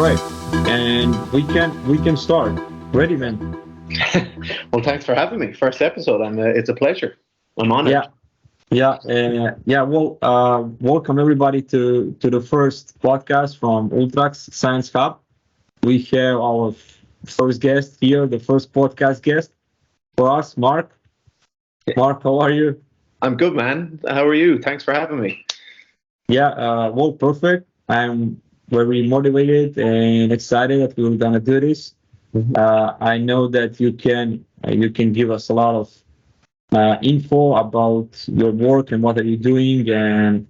right, and we can start. Ready, man? Well, thanks for having me. First episode. It's a pleasure. I'm honored. Yeah, yeah. Well, welcome everybody to the first podcast from Ultrax Science Hub. We have our first guest here, the first podcast guest for us, Marc. Marc, how are you? I'm good, man. How are you? Thanks for having me. Yeah, well, perfect. I'm very motivated and excited that we're gonna do this. I know that you can give us a lot of info about your work and what are you doing, and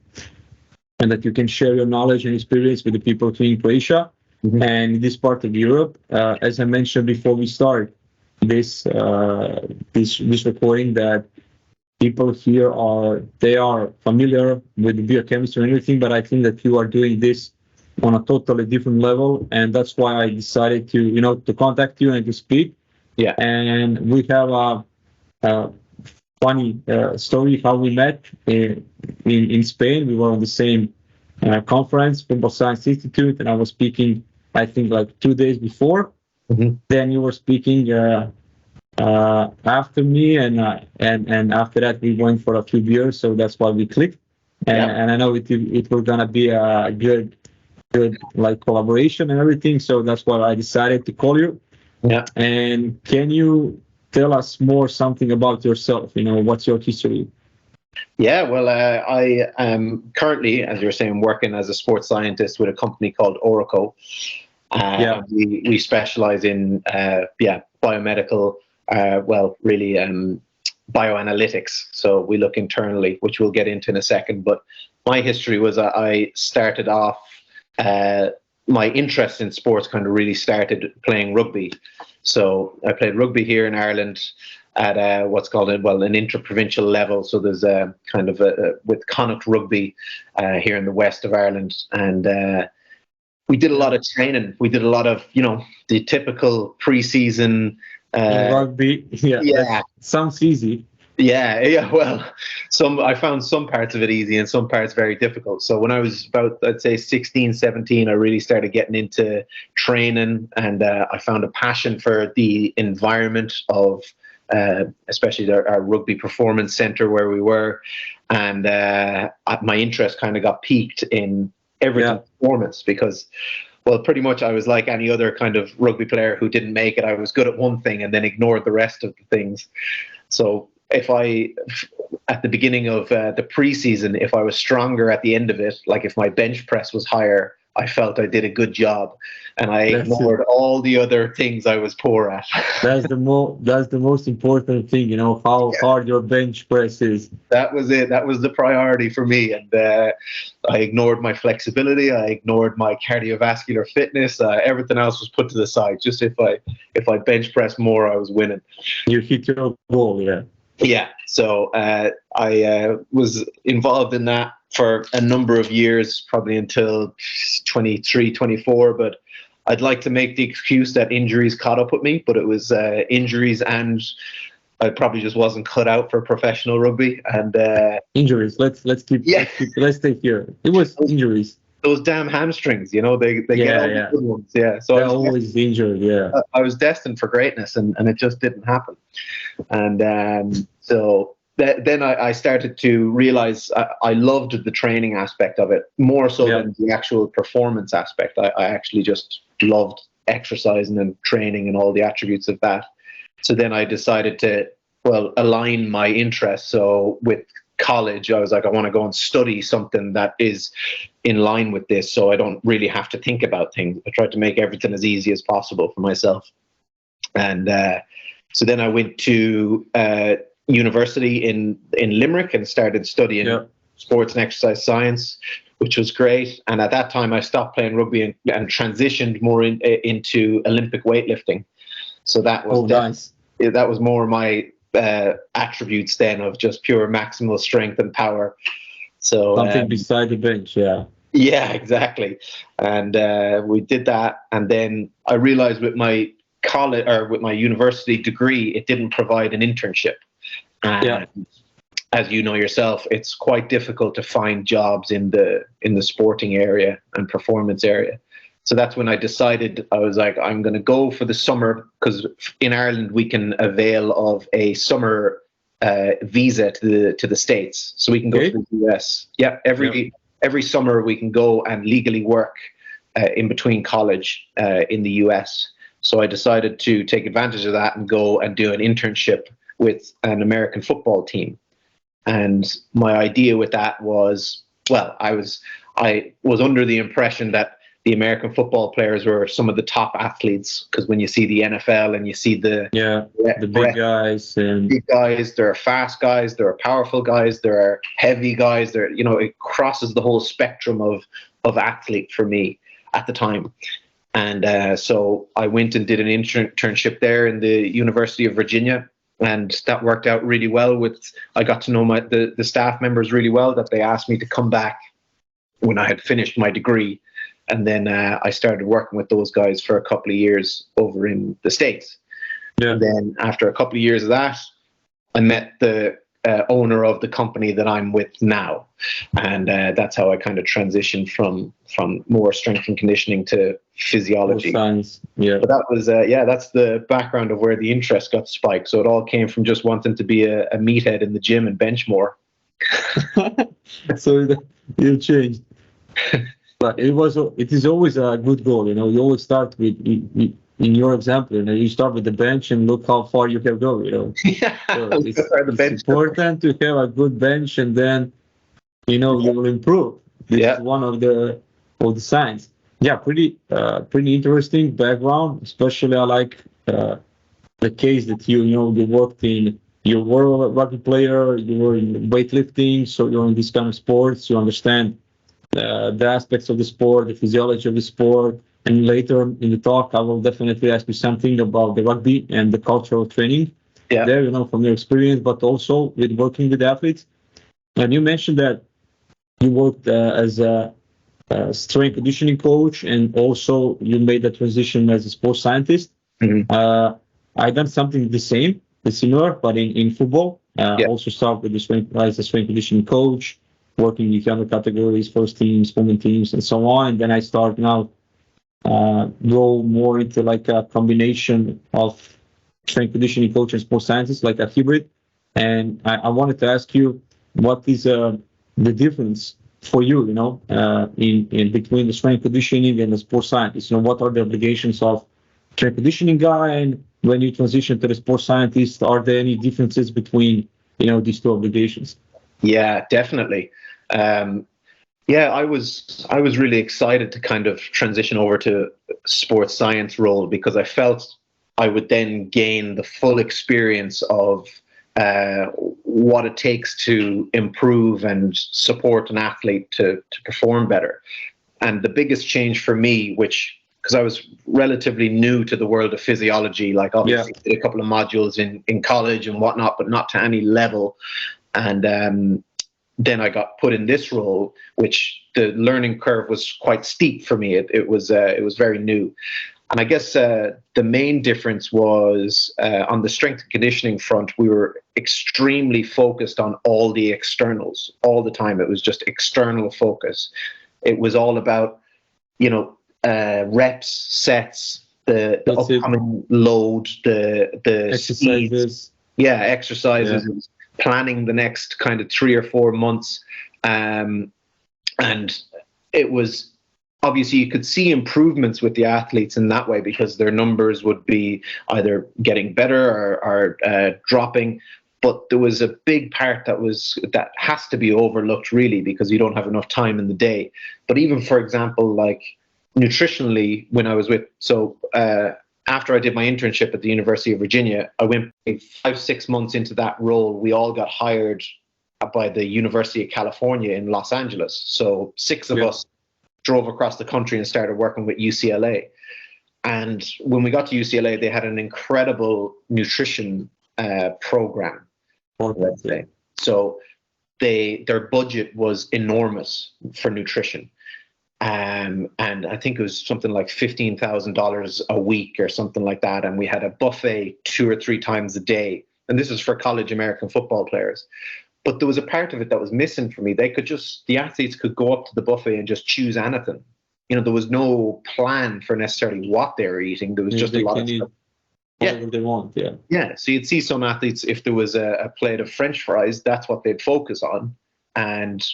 that you can share your knowledge and experience with the people here in Croatia Mhm. and this part of Europe. As I mentioned before we start this recording, that people here are familiar with biochemistry and everything, but I think that you are doing this on a totally different level, and that's why I decided to contact you and to speak. Yeah. And we have a funny story how we met in Spain. We were on the same conference, Football Science Institute, and I was speaking, I think, like 2 days before. Mhm. Then you were speaking after me, and after that we went for a few beers, so that's why we clicked. And, Yeah. and I know it was gonna be a good like collaboration and everything, so that's why I decided to call you. Yeah. And can you tell us more something about yourself? What's your history? Yeah. Well, I am currently, as you were saying, working as a sports scientist with a company called Oracle. Yeah. We specialize in biomedical, really bioanalytics. So we look internally, which we'll get into in a second. But my history was I started off. My interest in sports kind of really started playing rugby. So I played rugby here in Ireland at what's called an interprovincial level. So there's a kind of with Connacht Rugby here in the west of Ireland, and we did a lot of training. We did a lot of the typical pre-season. In rugby, yeah, Yeah. that sounds easy. Yeah. Well, I found some parts of it easy and some parts very difficult. So when I was about, I'd say 16, 17, I really started getting into training, and I found a passion for the environment of, especially our rugby performance center where we were, and my interest kind of got piqued in everything performance because. Well, pretty much I was like any other kind of rugby player who didn't make it. I was good at one thing and then ignored the rest of the things. So at the beginning of the preseason, if I was stronger at the end of it, like if my bench press was higher, I felt I did a good job, and I ignored all the other things I was poor at. That's the most important thing, how hard your bench press is. That was it. That was the priority for me, and I ignored my flexibility. I ignored my cardiovascular fitness. Everything else was put to the side. Just if I bench press more, I was winning. You hit your goal, yeah. Yeah, so I was involved in that for a number of years, probably until 23, 24. But I'd like to make the excuse that injuries caught up with me, but it was injuries, and I probably just wasn't cut out for professional rugby. And injuries. Let's stay here. It was injuries. Those damn hamstrings, they get all the good ones. Yeah, so they're always injured. Yeah, I was destined for greatness, and it just didn't happen. And so then I started to realize I loved the training aspect of it more so than the actual performance aspect. I actually just loved exercising and training and all the attributes of that. So then I decided to align my interests. So with college, I was like, I want to go and study something that is in line with this, so I don't really have to think about things. I tried to make everything as easy as possible for myself. And so then I went to university in Limerick and started studying sports and exercise science, which was great. And at that time, I stopped playing rugby and transitioned more into Olympic weightlifting. So that was nice. That was more my attributes then of just pure maximal strength and power. So something beside the bench, yeah. Yeah, exactly. And we did that, and then I realized with my college or with my university degree, it didn't provide an internship. And as you know yourself, it's quite difficult to find jobs in the sporting area and performance area. So that's when I decided, I was like, I'm going to go for the summer, because in Ireland we can avail of a summer visa to the States, so we can go to the US. Yeah, every summer we can go and legally work in between college in the US. So I decided to take advantage of that and go and do an internship with an American football team. And my idea with that was, well, I was under the impression that the American football players were some of the top athletes, because when you see the NFL and you see the big guys, there are fast guys, there are powerful guys, there are heavy guys, there, you know, it crosses the whole spectrum of athlete for me at the time. And so I went and did an internship there in the University of Virginia, and that worked out really well. I got to know the staff members really well, that they asked me to come back when I had finished my degree. And then I started working with those guys for a couple of years over in the States. Yeah. And then after a couple of years of that, I met the owner of the company that I'm with now. And that's how I kind of transitioned from more strength and conditioning to physiology. Science. Yeah. But that was, that's the background of where the interest got spiked. So it all came from just wanting to be a meathead in the gym and bench more. So you changed. But it is always a good goal, you know. You always start with, in your example, you know, you start with the bench and look how far you can go, you know. Yeah, so it's important to have a good bench, and then, you know, you will improve. This is one of the signs. Yeah, pretty interesting background. Especially I like the case that you worked in. You were a rugby player, you were in weightlifting, so you're in this kind of sports. You understand the aspects of the sport, the physiology of the sport, and later in the talk, I will definitely ask you something about the rugby and the culture of training there, you know, from your experience, but also with working with athletes. And you mentioned that you worked as a strength conditioning coach, and also you made the transition as a sports scientist. Mm-hmm. I done something similar, but in football. Also started with as a strength conditioning coach, working with younger categories, first teams, women teams, and so on. And then I start now go more into like a combination of strength conditioning coach and sports scientist, like a hybrid. And I wanted to ask you, what is the difference for you, you know, in between the strength conditioning and the sports scientist? You know, what are the obligations of strength conditioning guy, and when you transition to the sports scientist, are there any differences between, you know, these two obligations? Yeah, definitely. I was really excited to kind of transition over to sports science role, because I felt I would then gain the full experience of what it takes to improve and support an athlete to perform better. And the biggest change for me, because I was relatively new to the world of physiology, like obviously did a couple of modules in college and whatnot, but not to any level. And then I got put in this role, which the learning curve was quite steep for me. It was very new. And I guess the main difference was on the strength and conditioning front, we were extremely focused on all the externals all the time. It was just external focus. It was all about, you know, reps, sets, the upcoming load, the exercises. Speeds. Yeah, exercises. Yeah. Planning the next kind of 3 or 4 months. And it was, obviously you could see improvements with the athletes in that way, because their numbers would be either getting better or dropping. But there was a big part that has to be overlooked, really, because you don't have enough time in the day. But even, for example, like nutritionally, when I was after I did my internship at the University of Virginia, I went 5-6 months into that role. We all got hired by the University of California in Los Angeles. So 6 of us drove across the country and started working with UCLA. And when we got to UCLA, they had an incredible nutrition program, let's say. So their budget was enormous for nutrition. And I think it was something like $15,000 a week or something like that. And we had a buffet 2 or 3 times a day. And this is for college American football players. But there was a part of it that was missing for me. The athletes could go up to the buffet and just choose anything. there was no plan for necessarily what they were eating. There was just a They lot can of eat stuff. whatever they want. Yeah. Yeah. So you'd see some athletes, if there was a plate of French fries, that's what they'd focus on. And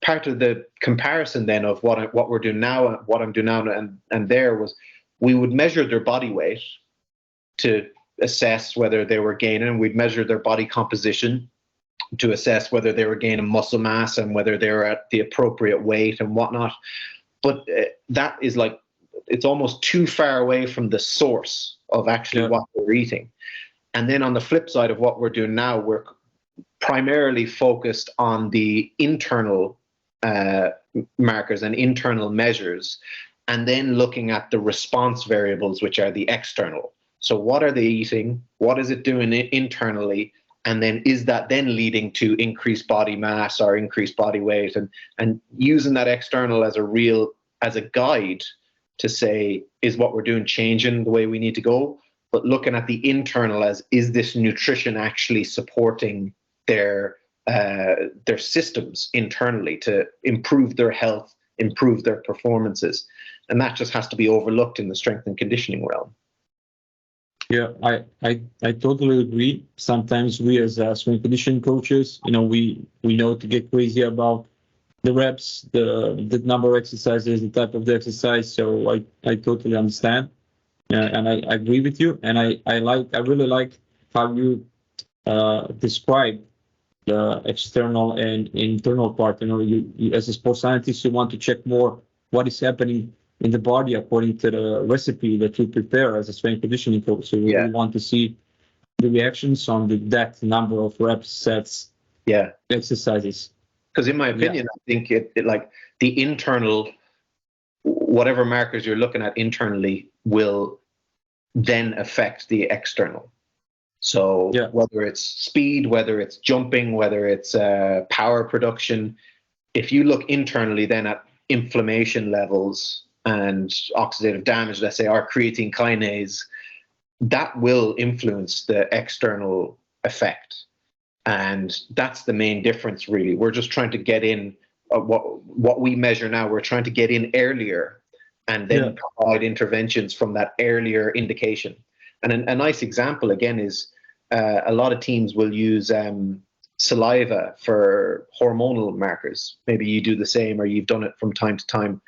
part of the comparison then of what we're doing now and what I'm doing now and there was, we would measure their body weight to assess whether they were gaining. We'd measure their body composition to assess whether they were gaining muscle mass and whether they were at the appropriate weight and whatnot. But that is like, it's almost too far away from the source of actually what we're eating. And then on the flip side of what we're doing now, we're primarily focused on the internal markers and internal measures, and then looking at the response variables, which are the external. So what are they eating? What is it doing internally? And then is that then leading to increased body mass or increased body weight? And using that external as a guide to say, is what we're doing changing the way we need to go? But looking at the internal as, is this nutrition actually supporting their systems internally to improve their health, improve their performances? And that just has to be overlooked in the strength and conditioning realm. Yeah, I totally agree. Sometimes we as strength conditioning coaches, we know to get crazy about the reps, the number of exercises, the type of the exercise. So I totally understand, and I agree with you. And I really like how you describe the external and internal part. You as a sports scientist, you want to check more what is happening in the body according to the recipe that you prepare as a strength conditioning coach. So you really want to see the reactions on that number of reps, sets, exercises. Because in my opinion, I think it like the internal, whatever markers you're looking at internally will then affect the external. So whether it's speed, whether it's jumping, whether it's power production, if you look internally then at inflammation levels and oxidative damage, let's say our creatine kinase, that will influence the external effect. And that's the main difference, really. We're just trying to get in what we measure now. We're trying to get in earlier and then provide interventions from that earlier indication. And a nice example, again, is a lot of teams will use saliva for hormonal markers. Maybe you do the same, or you've done it from time to time.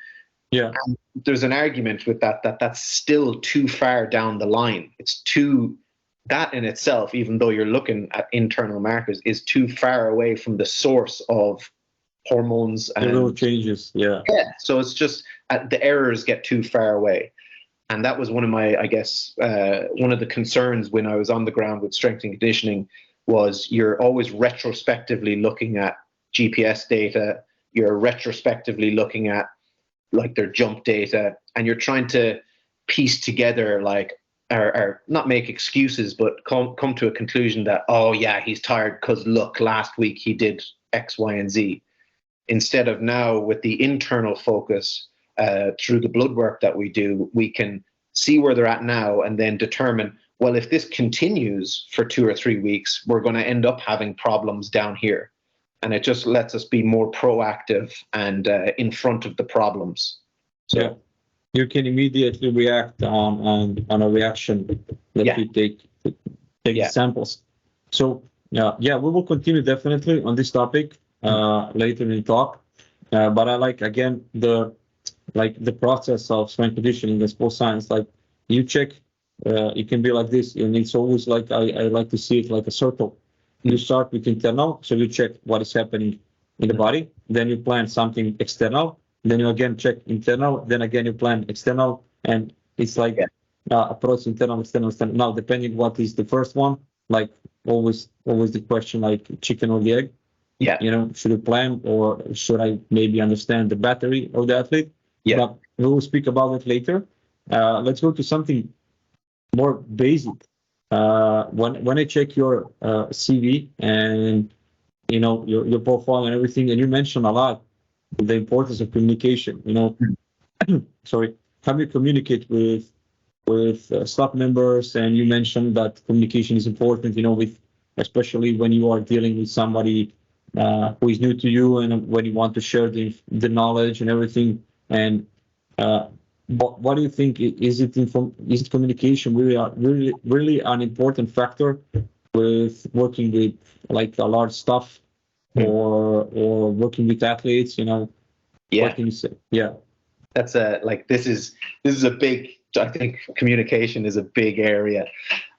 Yeah. And there's an argument with that's still too far down the line. It's too, that in itself, even though you're looking at internal markers, is too far away from the source of hormones and little changes. Yeah. So it's just the errors get too far away. And that was one of my, I guess, one of the concerns when I was on the ground with strength and conditioning was you're always retrospectively looking at GPS data. You're retrospectively looking at like their jump data, and you're trying to piece together or not make excuses, but come to a conclusion that, oh yeah, he's tired because look, last week he did X, Y, and Z. Instead of now with the internal focus, through the blood work that we do, we can see where they're at now and then determine, well, if this continues for 2 or 3 weeks, we're going to end up having problems down here. And it just lets us be more proactive and in front of the problems. So you can immediately react on a reaction that you take samples. So we will continue definitely on this topic later in the talk. But I like, again, the process of strength conditioning and sports science. Like you check, it can be like this, and it's always like I like to see it like a circle. You start with internal, so you check what is happening in the body. Then you plan something external. Then you again check internal. Then again you plan external, and it's like approach internal, external, external. Now, depending what is the first one, like always the question like chicken or the egg. Yeah. Should I plan or should I maybe understand the battery of the athlete? Yeah. But we will speak about it later. Let's go to something more basic. When I check your CV and your profile and everything, and you mentioned a lot the importance of communication. Sorry, how you communicate with staff members, and you mentioned that communication is important. With especially when you are dealing with somebody who is new to you, and when you want to share the knowledge and everything. And Uh, but what do you think? Is it communication really an important factor with working with like a large staff or working with athletes? You know, what Yeah, can you say? Yeah, that's a like this is a big. I think communication is a big area.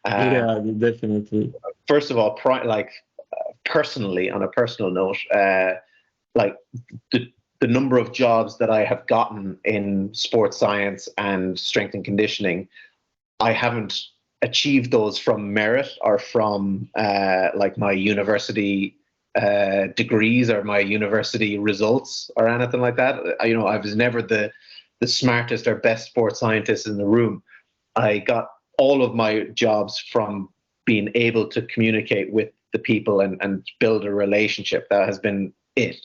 Uh, yeah, definitely. First of all, personally, on a personal note, like the the number of jobs that I have gotten in sports science and strength and conditioning, I haven't achieved those from merit or from like my university degrees or my university results or anything like that. I was never the smartest or best sports scientist in the room. I got all of my jobs from being able to communicate with the people and build a relationship. That has been it.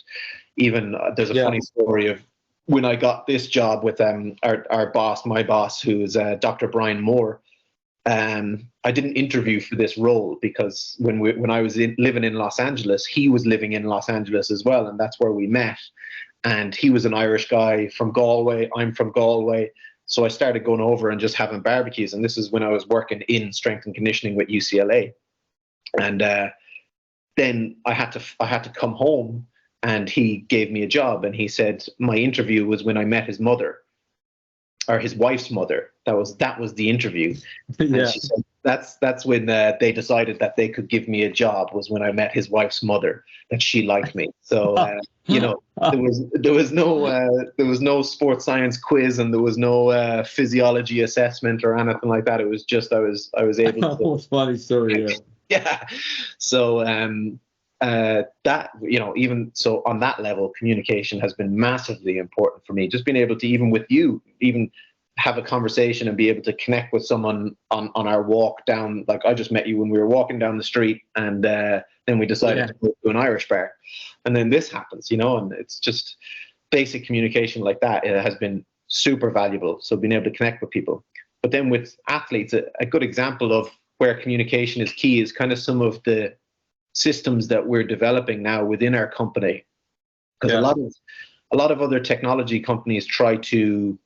Even there's a Yeah. funny story of when I got this job with our boss, my boss, who's Dr. Brian Moore. I didn't interview for this role because when I was living in Los Angeles, he was living in Los Angeles as well, and that's where we met. And he was an Irish guy from Galway. I'm from Galway. So I started going over and just having barbecues. And this is when I was working in strength and conditioning with UCLA. And then I had to come home, and he gave me a job. And he said my interview was when I met his mother, or his wife's mother. That was the interview. And Yeah. she said that's when they decided that they could give me a job, was when I met his wife's mother, that she liked me. So there was no sports science quiz, and there was no physiology assessment or anything like that. It was just I was able to. Most funny story. Yeah. Yeah. So that, even so on that level, communication has been massively important for me. Just being able to, even with you, even have a conversation and be able to connect with someone on our walk down. Like, I just met you when we were walking down the street, and then we decided to go to an Irish bar, and then this happens, and it's just basic communication like that. It has been super valuable. So being able to connect with people. But then with athletes, a good example of where communication is key is kind of some of the systems that we're developing now within our company, because a lot of other technology companies try to,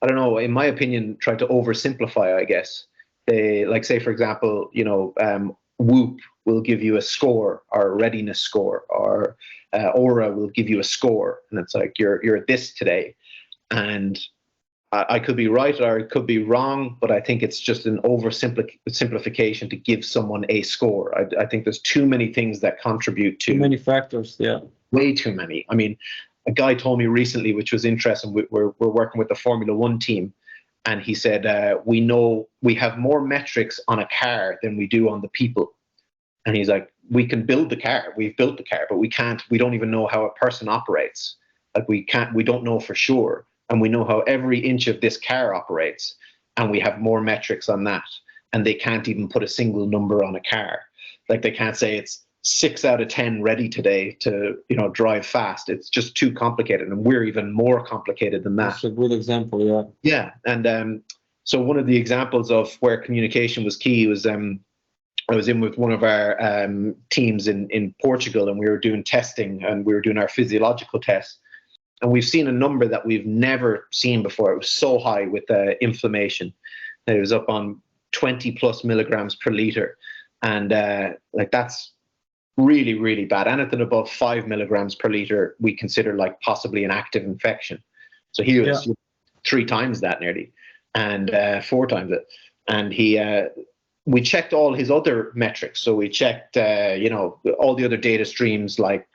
I don't know, in my opinion, try to oversimplify, I guess. They, like, say for example, Whoop will give you a score, or a readiness score, or Aura will give you a score, and it's like you're at this today. And I could be right or it could be wrong, but I think it's just an oversimplification to give someone a score. I think there's too many things that contribute to. Too many factors, yeah. Way too many. I mean, a guy told me recently, which was interesting, we're working with the Formula One team, and he said, we know we have more metrics on a car than we do on the people. And he's like, we can build the car, we've built the car, but we don't even know how a person operates. Like, we don't know for sure. And we know how every inch of this car operates, and we have more metrics on that. And they can't even put a single number on a car. Like, they can't say it's 6 out of 10 ready today to drive fast. It's just too complicated, and we're even more complicated than that. That's a good example, yeah. Yeah, and so one of the examples of where communication was key was I was in with one of our teams in Portugal, and we were doing testing, and we were doing our physiological tests. And we've seen a number that we've never seen before. It was so high with inflammation. It was up on 20 plus milligrams per liter. And like, that's really, really bad. Anything above 5 milligrams per liter, we consider like possibly an active infection. So he was 3 times that nearly, and 4 times it. And we checked all his other metrics. So we checked, all the other data streams, like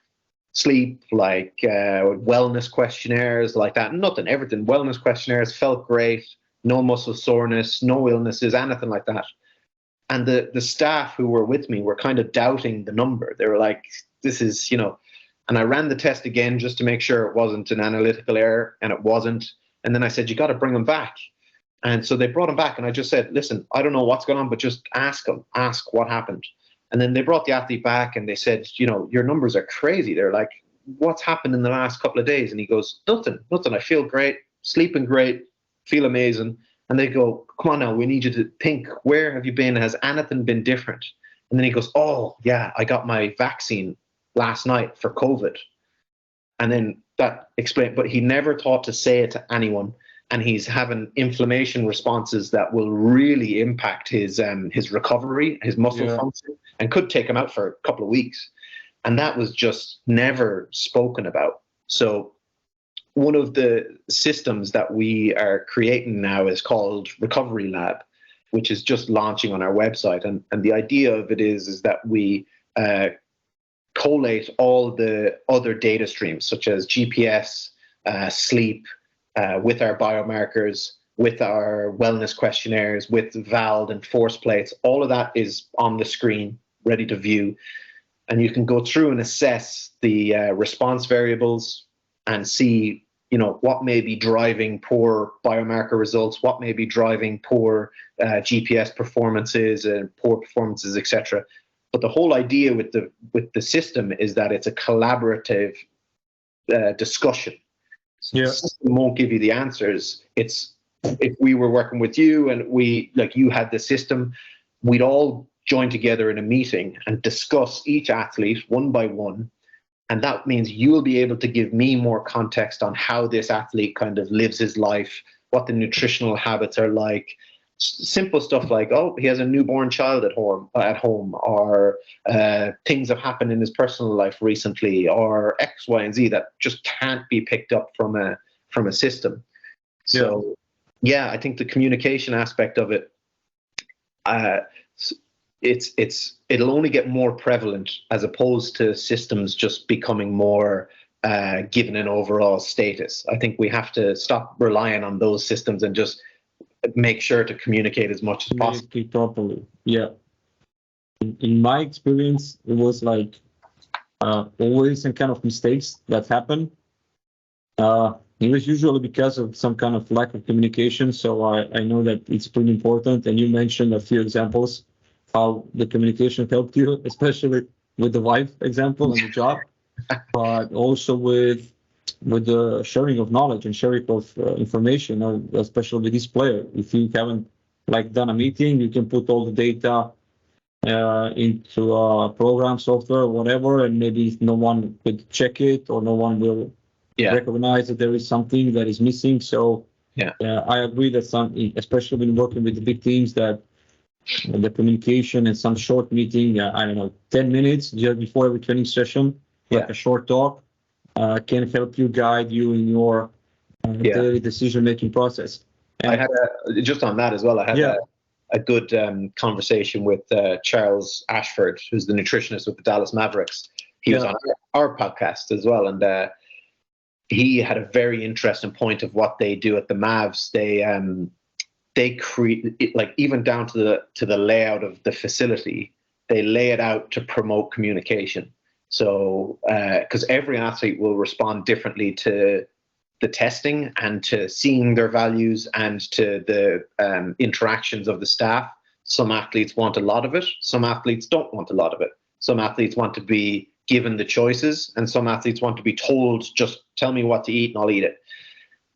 sleep, like wellness questionnaires, like that. Nothing, everything. Wellness questionnaires, felt great, no muscle soreness, no illnesses, anything like that. And the staff who were with me were kind of doubting the number. They were like, this is, and I ran the test again just to make sure it wasn't an analytical error, and it wasn't. And then I said, you got to bring him back. And so they brought him back, and I just said, listen, I don't know what's going on, but just ask him, ask what happened. And then they brought the athlete back, and they said, your numbers are crazy. They're like, what's happened in the last couple of days? And he goes, nothing. I feel great, sleeping great, feel amazing. And they go, come on now, we need you to think, where have you been? Has anything been different? And then he goes, oh, yeah, I got my vaccine last night for COVID. And then that explained, but he never thought to say it to anyone. and he's having inflammation responses that will really impact his recovery, his muscle function, and could take him out for a couple of weeks. And that was just never spoken about. So one of the systems that we are creating now is called Recovery Lab, which is just launching on our website. And the idea of it is that we collate all the other data streams, such as GPS, sleep, with our biomarkers, with our wellness questionnaires, with VALD and force plates. All of that is on the screen, ready to view. And you can go through and assess the response variables and see, what may be driving poor biomarker results, what may be driving poor GPS performances and poor performances, etc. But the whole idea with the system is that it's a collaborative discussion. So the system won't give you the answers. It's if we were working with you and you had the system, we'd all join together in a meeting and discuss each athlete one by one. And that means you'll be able to give me more context on how this athlete kind of lives his life, what the nutritional habits are like. Simple stuff like, oh, he has a newborn child at home, or things have happened in his personal life recently, or X, Y, and Z that just can't be picked up from a system. So, I think the communication aspect of it, it'll only get more prevalent as opposed to systems just becoming more given an overall status. I think we have to stop relying on those systems and just make sure to communicate as much as possible. Communicate properly. Yeah. In my experience, it was like always some kind of mistakes that happen. It was usually because of some kind of lack of communication. So I know that it's pretty important. And you mentioned a few examples how the communication helped you, especially with the wife example and the job, but also with the sharing of knowledge and sharing of information, especially with this player. If you haven't done a meeting, you can put all the data into a program, software, whatever, and maybe no one could check it or no one will recognize that there is something that is missing. So I agree that especially when working with the big teams, that the communication and some short meeting, 10 minutes just before every training session, a short talk, can help you guide you in your daily decision-making process. And I had just on that as well, I had a good conversation with Charles Ashford, who's the nutritionist with the Dallas Mavericks. He was on our podcast as well, and he had a very interesting point of what they do at the Mavs. They create it, even down to the layout of the facility. They lay it out to promote communication. So, because every athlete will respond differently to the testing and to seeing their values and to the interactions of the staff. Some athletes want a lot of it. Some athletes don't want a lot of it. Some athletes want to be given the choices, and some athletes want to be told, just tell me what to eat and I'll eat it.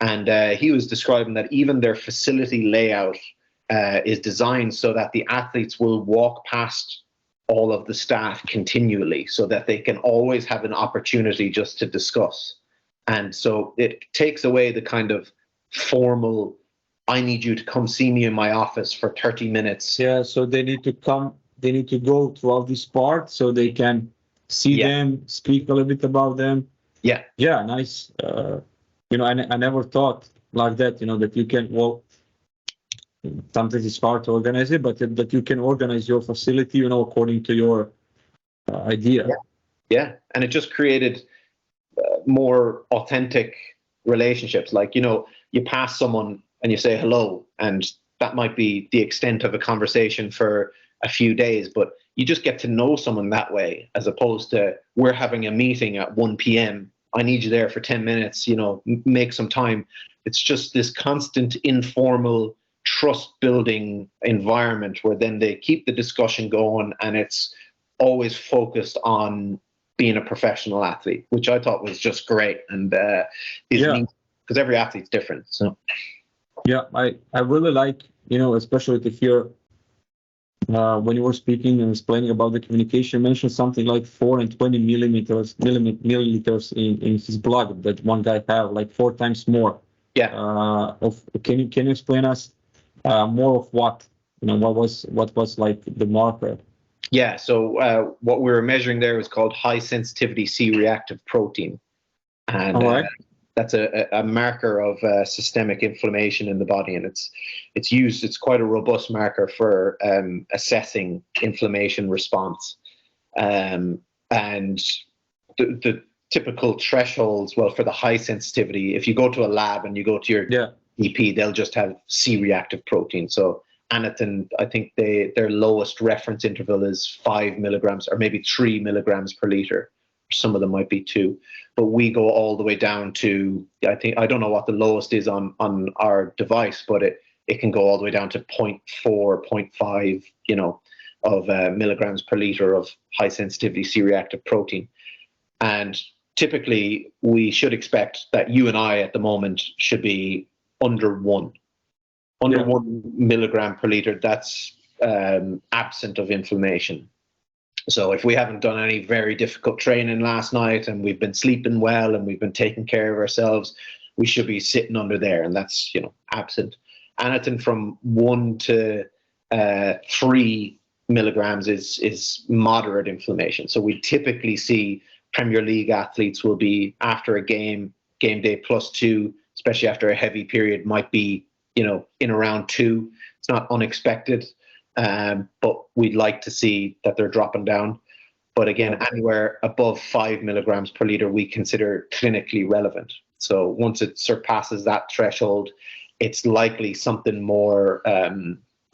And he was describing that even their facility layout is designed so that the athletes will walk past all of the staff continually so that they can always have an opportunity just to discuss. And so it takes away the kind of formal, I need you to come see me in my office for 30 minutes. Yeah, so they need to go throughout this part so they can see them, speak a little bit about them. Yeah. Yeah, nice. I never thought like that, that you can, sometimes it's hard to organize it, but that you can organize your facility, according to your idea. Yeah. And it just created more authentic relationships. You pass someone and you say hello, and that might be the extent of a conversation for a few days, but you just get to know someone that way, as opposed to we're having a meeting at 1 p.m. I need you there for 10 minutes, make some time. It's just this constant informal trust building environment where then they keep the discussion going, and it's always focused on being a professional athlete, which I thought was just great. And because every athlete's different. So I really like, especially to hear when you were speaking and explaining about the communication, mentioned something like 4 and 20 milliliters in his blood, that one guy have 4 times more. Yeah. Can you explain us more of what what was like the marker? Yeah. So what we were measuring there was called high sensitivity C-reactive protein, and All right. that's a marker of systemic inflammation in the body, and it's used. It's quite a robust marker for assessing inflammation response, and the typical thresholds. Well, for the high sensitivity, if you go to a lab and you go to your Yeah. EP, they'll just have C-reactive protein. So Anethyn, I think their lowest reference interval is 5 milligrams or maybe 3 milligrams per liter. Some of them might be 2, but we go all the way down to, I don't know what the lowest is on our device, but it can go all the way down to 0.4, 0.5, of milligrams per liter of high sensitivity C-reactive protein. And typically we should expect that you and I at the moment should be under 1 milligram per liter. That's absent of inflammation. So if we haven't done any very difficult training last night and we've been sleeping well and we've been taking care of ourselves, we should be sitting under there, and that's absent. Anything from 1 to 3 milligrams is moderate inflammation. So we typically see Premier League athletes will be after a game day +2, especially after a heavy period, might be in around 2. It's not unexpected. But we'd like to see that they're dropping down. But again, anywhere above 5 milligrams per liter, we consider clinically relevant. So once it surpasses that threshold, it's likely something more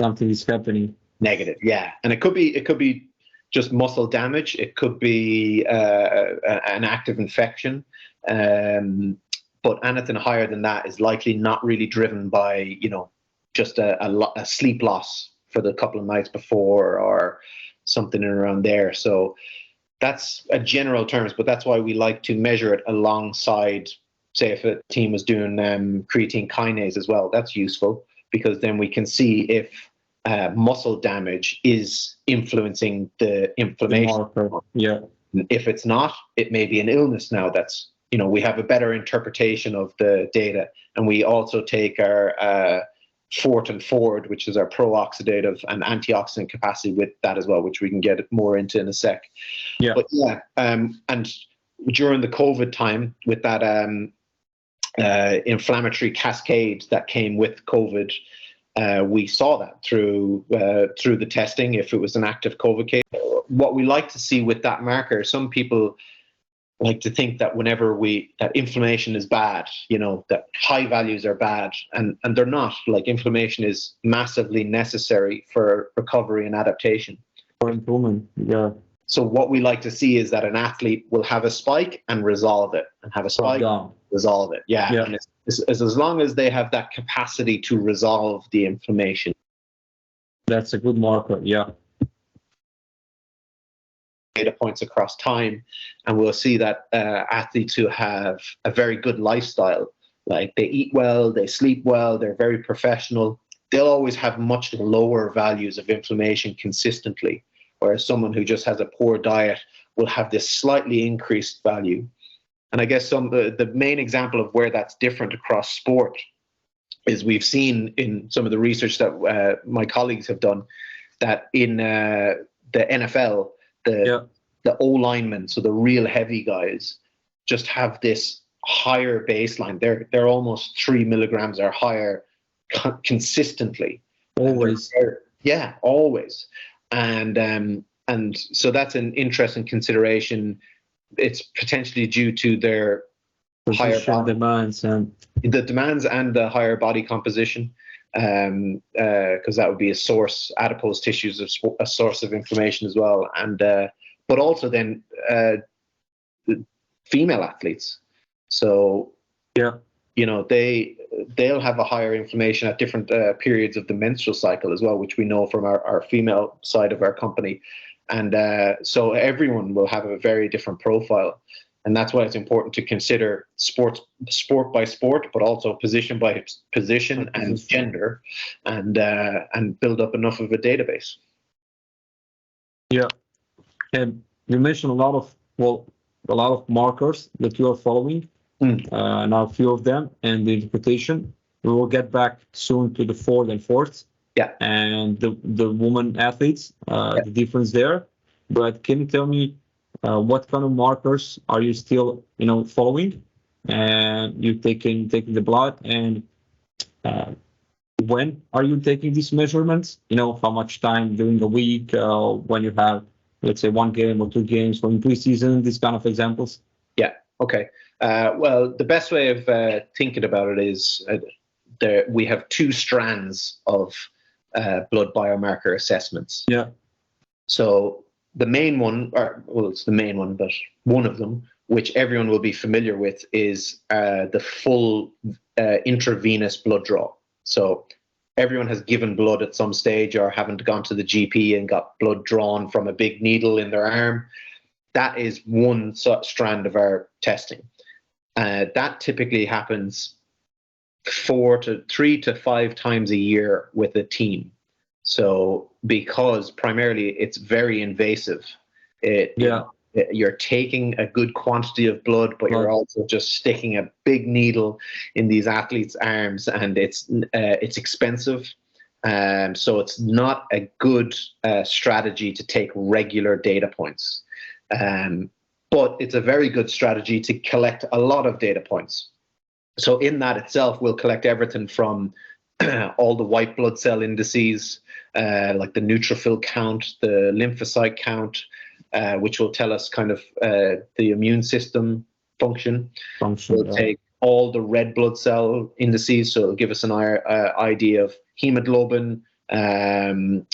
something is happening. Negative, yeah. And it could be just muscle damage. It could be an active infection. But anything higher than that is likely not really driven by just a sleep loss for the couple of nights before or something around there. So that's a general terms, but that's why we like to measure it alongside, say, if a team was doing creatine kinase as well. That's useful because then we can see if muscle damage is influencing the inflammation. Yeah. If it's not, it may be an illness now. That's we have a better interpretation of the data, and we also take our Fort and Ford, which is our pro-oxidative and antioxidant capacity with that as well, which we can get more into in a sec. Yeah. But and during the COVID time, with that inflammatory cascade that came with COVID, we saw that through the testing. If it was an active COVID case, what we like to see with that marker, some people like to think that whenever that inflammation is bad, that high values are bad, and they're not. Like, inflammation is massively necessary for recovery and adaptation. For improvement, yeah. So what we like to see is that an athlete will have a spike and resolve it, and have a spike, resolve it. Yeah. And it's as long as they have that capacity to resolve the inflammation. That's a good marker, yeah. Data points across time, and we'll see that athletes who have a very good lifestyle, like they eat well, they sleep well, they're very professional, they'll always have much lower values of inflammation consistently, whereas someone who just has a poor diet will have this slightly increased value. And I guess the main example of where that's different across sport is we've seen in some of the research that my colleagues have done that in the NFL, the O-linemen, so the real heavy guys, just have this higher baseline. They're almost 3 milligrams or higher consistently. Always. Always. And so that's an interesting consideration. It's potentially due to their higher demands and the demands and the higher body composition. Because that would be a source, adipose tissues, a source of inflammation as well, and but also then female athletes. So they'll have a higher inflammation at different periods of the menstrual cycle as well, which we know from our female side of our company, and so everyone will have a very different profile. And that's why it's important to consider sport by sport, but also position by position and gender, and build up enough of a database. Yeah, and you mentioned a lot of markers that you are following. now a few of them, and the interpretation. We will get back soon to the fourth and fourth. Yeah. And the woman athletes, the difference there. But can you tell me what kind of markers are you still, following? And you taking the blood, and when are you taking these measurements? How much time during the week, when you have, let's say, one game or two games from preseason, these kind of examples? Yeah. Okay. Well, the best way of thinking about it is we have two strands of blood biomarker assessments. Yeah. So the main one, it's the main one, but one of them, which everyone will be familiar with, is the full intravenous blood draw. So everyone has given blood at some stage or haven't gone to the GP and got blood drawn from a big needle in their arm. That is one strand of our testing. That typically happens 3 to 5 times a year with a team. So because primarily it's very invasive, you're taking a good quantity of blood, but you're also just sticking a big needle in these athletes' arms, and it's expensive. So it's not a good strategy to take regular data points. But it's a very good strategy to collect a lot of data points. So in that itself, we'll collect everything from all the white blood cell indices, like the neutrophil count, the lymphocyte count, which will tell us kind of the immune system function. We'll take all the red blood cell indices, so it'll give us an idea of hemoglobin, red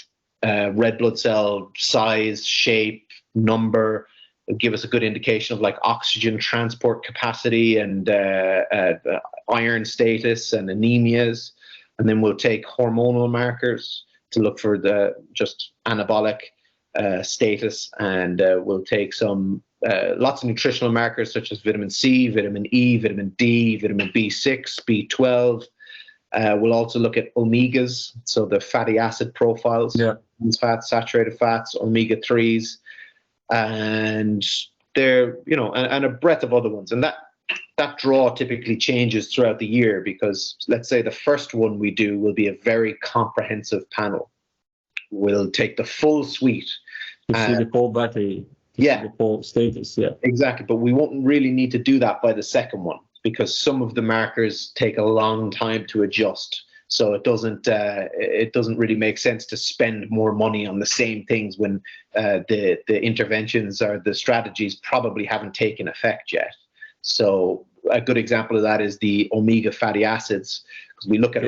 blood cell size, shape, number. It'll give us a good indication of like oxygen transport capacity and iron status and anemias. And then we'll take hormonal markers to look for the just anabolic status, and we'll take some lots of nutritional markers such as vitamin C, vitamin E, vitamin D, vitamin B6, B12. We'll also look at omegas, so the fatty acid profiles, fats, saturated fats, omega-3s, and they're, and a breadth of other ones. And that draw typically changes throughout the year, because let's say the first one we do will be a very comprehensive panel. We'll take the full suite. To see the whole battery, the whole status, Exactly, but we won't really need to do that by the second one, because some of the markers take a long time to adjust. So it doesn't really make sense to spend more money on the same things when the interventions or the strategies probably haven't taken effect yet. So a good example of that is the omega fatty acids, because we look at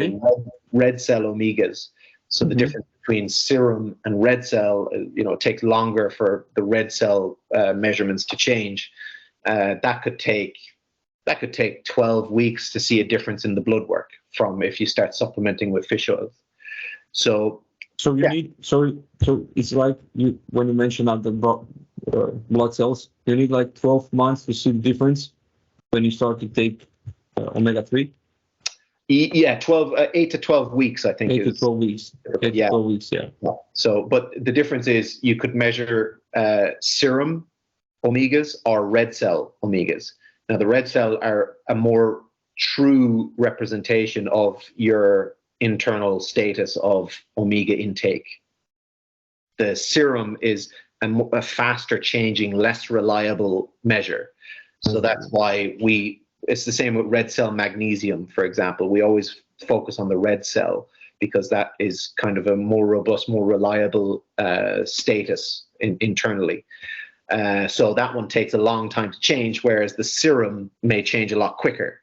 red cell omegas. So the difference between serum and red cell, it takes longer for the red cell measurements to change. That could take 12 weeks to see a difference in the blood work from if you start supplementing with fish oils. So you need so it's like when you mentioned that the blood cells, you need like 12 months to see the difference when you start to take omega-3. Yeah, 8 to 12 weeks, I think. 8 to 12 weeks. 8 to 12 weeks, So, but the difference is you could measure serum omegas or red cell omegas. Now, the red cell are a more true representation of your internal status of omega intake. The serum is a faster changing, less reliable measure. So that's why it's the same with red cell magnesium, for example. We always focus on the red cell because that is kind of a more robust, more reliable status internally. So that one takes a long time to change, whereas the serum may change a lot quicker.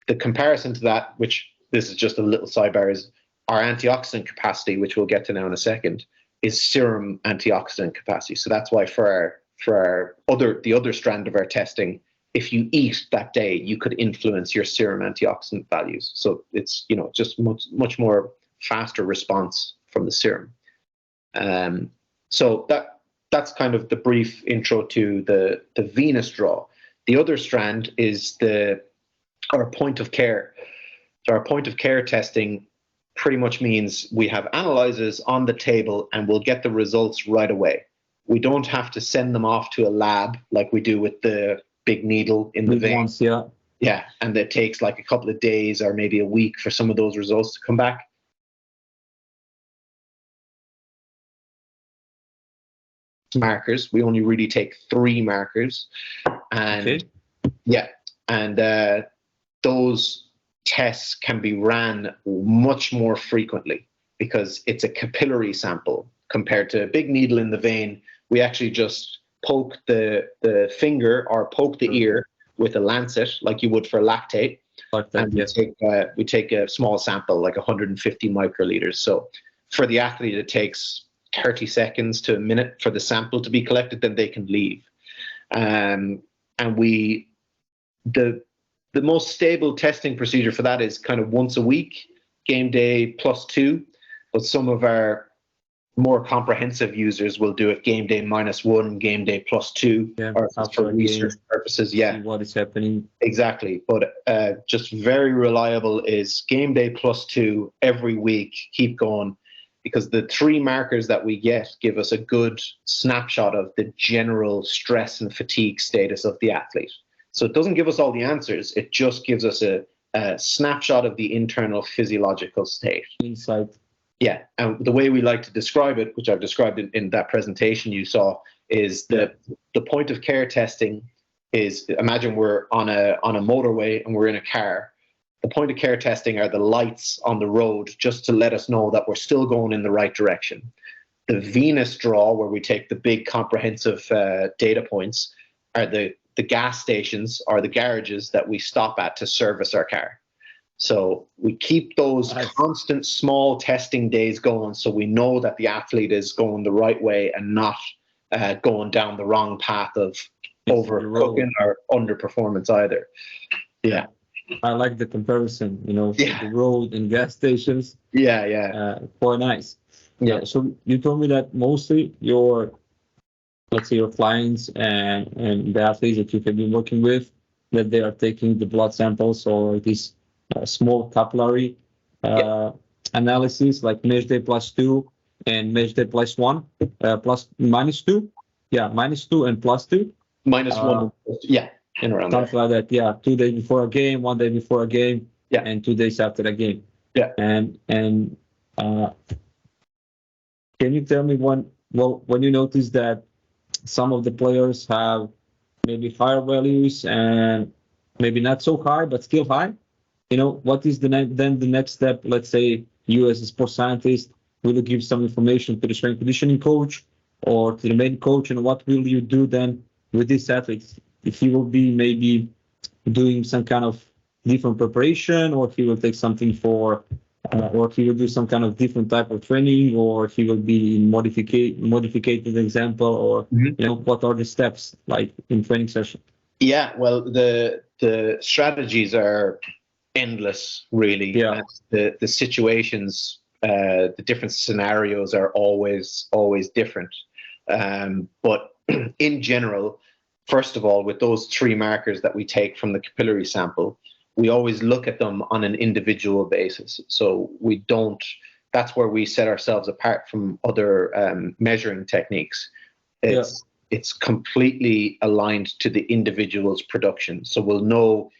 The comparison to that, which this is just a little sidebar, is our antioxidant capacity, which we'll get to now in a second, is serum antioxidant capacity. So that's why for the other strand of our testing, if you eat that day, you could influence your serum antioxidant values. So it's just much more faster response from the serum. So that's kind of the brief intro to the venous draw. The other strand is our point of care. So our point of care testing pretty much means we have analyzers on the table and we'll get the results right away. We don't have to send them off to a lab like we do with the big needle in the vein. Yeah, and it takes like a couple of days or maybe a week for some of those results to come back. Markers, we only really take 3 markers, and Okay. yeah, and those tests can be ran much more frequently because it's a capillary sample compared to a big needle in the vein. We actually just poke the finger or poke the ear with a lancet like you would for lactate, Like that, and yeah. we take a small sample like 150 microliters. So for the athlete, it takes 30 seconds to a minute for the sample to be collected, then they can leave. And the most stable testing procedure for that is kind of once a week, game day +2. But some of our more comprehensive users will do it game day -1, game day +2, Yeah, or for after a research game, purposes. see Yeah, what is happening. exactly. But just very reliable is game day +2 every week. Keep going, because the 3 markers that we get give us a good snapshot of the general stress and fatigue status of the athlete. So it doesn't give us all the answers. It just gives us a snapshot of the internal physiological state. Insight. Yeah, and the way we like to describe it, which I've described in that presentation you saw, is the point of care testing is, imagine we're on a motorway and we're in a car. The point of care testing are the lights on the road just to let us know that we're still going in the right direction. The venous draw, where we take the big comprehensive data points, are the gas stations or the garages that we stop at to service our car. So we keep those constant small testing days going, so we know that the athlete is going the right way and not going down the wrong path of overcooking or underperformance either. Yeah. I like the comparison, Yeah. the road and gas stations. Yeah. Quite nice. Yeah. So you told me that mostly let's say your clients and the athletes that you have been working with, that they are taking the blood samples or this small capillary analysis, like mesh day +2 and mesh day +1, -2. Yeah, -2 and +2. -1. Yeah. And around something there. like that. Yeah, 2 days before a game, 1 day before a game, Yeah. and 2 days after a game. Yeah. And can you tell me when you notice that some of the players have maybe higher values and maybe not so high, but still high? What is then the next step? Let's say you as a sports scientist, will you give some information to the strength conditioning coach or to the main coach, and what will you do then with these athletes? If he will be maybe doing some kind of different preparation, or he will take something or he will do some kind of different type of training, or he will be in modified example, or what are the steps like in training session? Yeah, well, the strategies are endless, really. Yeah. And the situations, the different scenarios are always different. But in general, first of all, with those 3 markers that we take from the capillary sample, we always look at them on an individual basis. So that's where we set ourselves apart from other measuring techniques. It's completely aligned to the individual's production. So we'll know,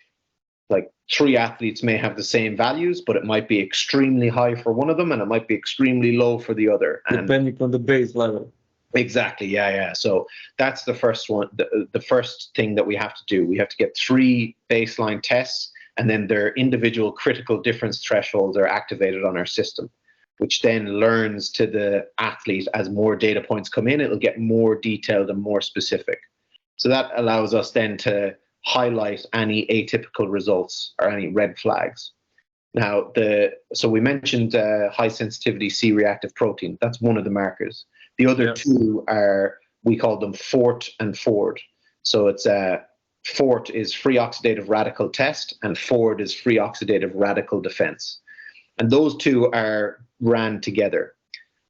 like, 3 athletes may have the same values, but it might be extremely high for one of them and it might be extremely low for the other. Depending on the base level. Exactly. Yeah. So that's the first one. The first thing that we have to do, we have to get 3 baseline tests, and then their individual critical difference thresholds are activated on our system, which then learns to the athlete as more data points come in. It'll get more detailed and more specific. So that allows us then to highlight any atypical results or any red flags. Now, so we mentioned high sensitivity C-reactive protein. That's one of the markers. The other 2 are, we call them FORT and FORD. So it's FORT is free oxidative radical test, and FORD is free oxidative radical defense. And those 2 are ran together.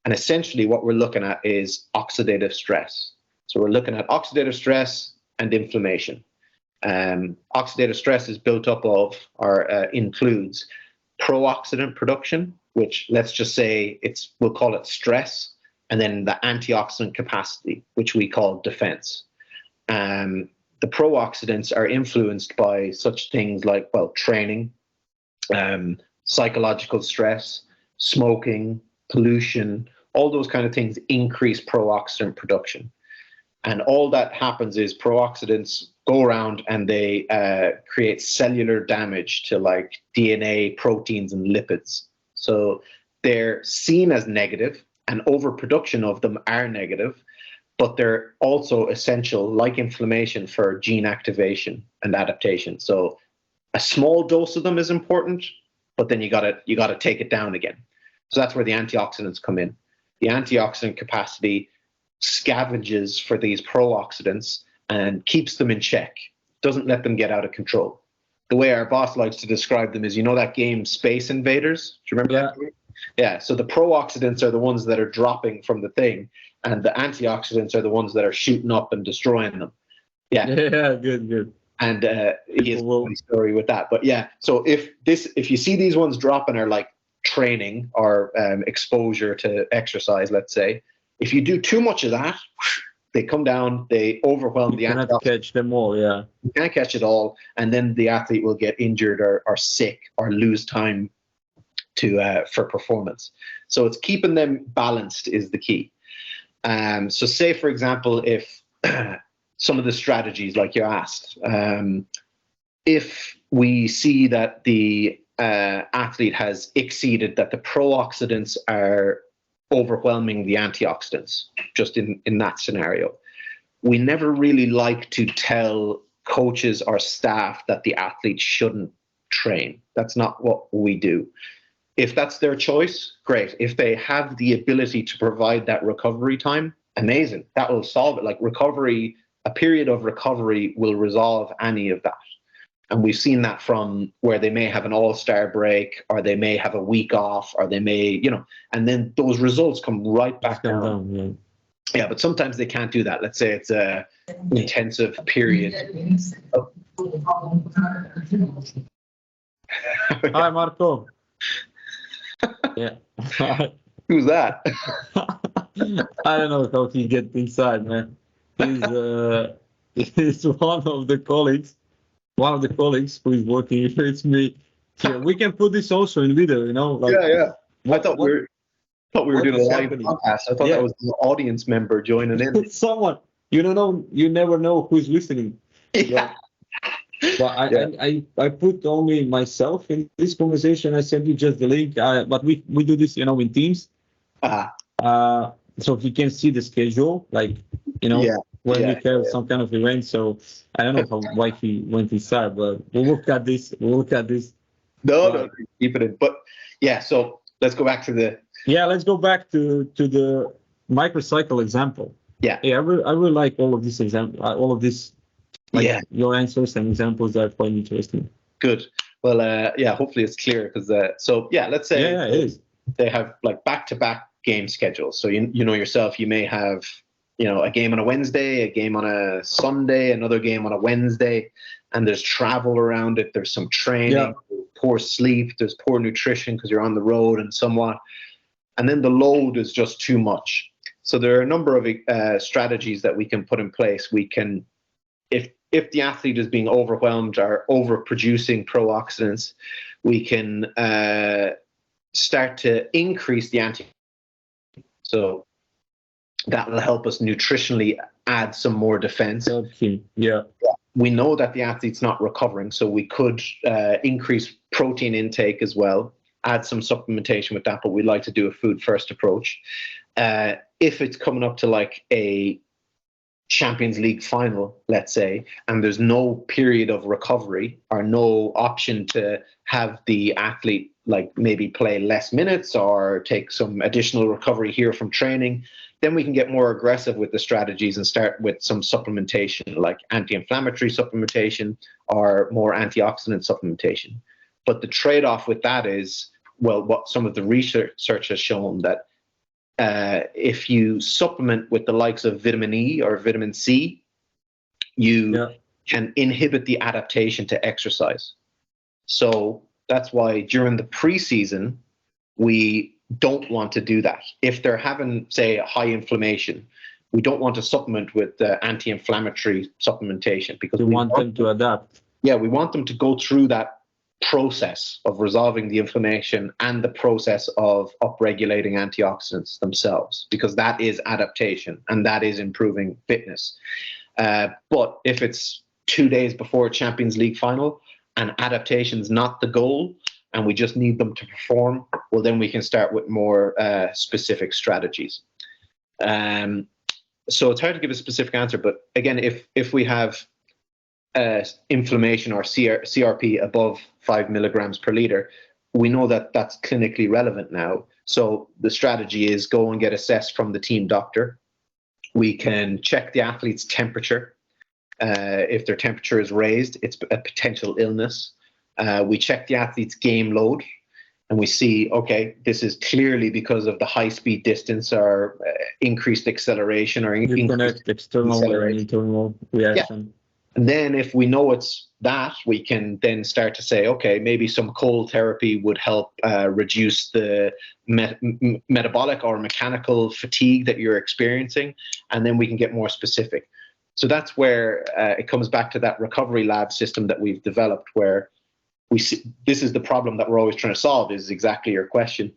And essentially what we're looking at is oxidative stress. So we're looking at oxidative stress and inflammation. Oxidative stress is built up of, or includes, pro-oxidant production, which, let's just say, we'll call it stress, and then the antioxidant capacity, which we call defense. the pro-oxidants are influenced by such things like, well, training, psychological stress, smoking, pollution, all those kind of things increase pro-oxidant production. And all that happens is pro-oxidants go around and they create cellular damage to like DNA, proteins, and lipids. So they're seen as negative, and overproduction of them are negative, but they're also essential, like inflammation, for gene activation and adaptation. So a small dose of them is important, but then you gotta take it down again. So that's where the antioxidants come in. The antioxidant capacity scavenges for these pro-oxidants and keeps them in check, doesn't let them get out of control. The way our boss likes to describe them is, you know that game Space Invaders? Do you remember that game? Yeah, so the pro-oxidants are the ones that are dropping from the thing, and the antioxidants are the ones that are shooting up and destroying them. Yeah, good. And he has a funny story with that. But yeah, so if you see these ones dropping are like training or exposure to exercise, let's say, if you do too much of that, they come down, they overwhelm the antioxidants. You cannot catch them all, yeah. You can't catch it all, and then the athlete will get injured or sick or lose time for performance. So it's keeping them balanced is the key. So say, for example, if some of the strategies, like you asked, if we see that the athlete has exceeded, that the pro-oxidants are overwhelming the antioxidants, just in that scenario, we never really like to tell coaches or staff that the athlete shouldn't train. That's not what we do. If that's their choice, great. If they have the ability to provide that recovery time, amazing. That will solve it. Like recovery, a period of recovery will resolve any of that. And we've seen that from where they may have an all-star break, or they may have a week off, or they may, and then those results come right back down. Yeah, but sometimes they can't do that. Let's say it's a intensive period. Oh. Hi, Marco. Yeah. Who's that? I don't know how he get inside, man. He's one of the colleagues who is working with me here. We can put this also in video, Like, yeah. I thought we were doing a live podcast. I thought that was an audience member joining in. Someone, you never know who's listening. Yeah. But I put only myself in this conversation. I sent you just the link. But we do this, in Teams. So you can see the schedule, like, when we have some kind of event. So I don't know why he went inside, but we'll look at this. No, keep it in. But yeah, so let's go back to the. Yeah, let's go back to the microcycle example. Yeah. I really like all of these examples, all of this. Your answers and examples are quite interesting. Good. Well, hopefully it's clear because let's say it is. They have like back-to-back game schedules. So you know yourself, you may have a game on a Wednesday, a game on a Sunday, another game on a Wednesday, and there's travel around it. There's some training, poor sleep, there's poor nutrition because you're on the road and somewhat, and then the load is just too much. So there are a number of strategies that we can put in place. We can, if the athlete is being overwhelmed or overproducing pro-oxidants, we can start to increase the so that will help us nutritionally add some more defense. Okay. Yeah. We know that the athlete's not recovering, so we could increase protein intake as well, add some supplementation with that, but we'd like to do a food first approach. If it's coming up to like a Champions League final, let's say, and there's no period of recovery or no option to have the athlete like maybe play less minutes or take some additional recovery here from training, then we can get more aggressive with the strategies and start with some supplementation like anti-inflammatory supplementation or more antioxidant supplementation. But the trade-off with that is, well, what some of the research has shown that if you supplement with the likes of vitamin E or vitamin C, you can inhibit the adaptation to exercise. So that's why during the preseason, we don't want to do that. If they're having, say, high inflammation, we don't want to supplement with anti-inflammatory supplementation because You we want them to adapt. yeah, we want them to go through that process of resolving the inflammation and the process of upregulating antioxidants themselves, because that is adaptation and that is improving fitness. But if it's 2 days before a Champions League final and adaptation is not the goal and we just need them to perform, well, then we can start with more specific strategies. So it's hard to give a specific answer, but again, if we have inflammation or CRP above 5 milligrams per liter, we know that that's clinically relevant now. So the strategy is go and get assessed from the team doctor. We can check the athlete's temperature. If their temperature is raised, it's a potential illness. We check the athlete's game load, and we see, okay, this is clearly because of the high-speed distance or increased acceleration or increased external and internal reaction. Yeah. And then if we know it's that, we can then start to say, okay, maybe some cold therapy would help reduce the metabolic or mechanical fatigue that you're experiencing, and then we can get more specific. So that's where it comes back to that recovery lab system that we've developed, where we see this is the problem that we're always trying to solve, is exactly your question.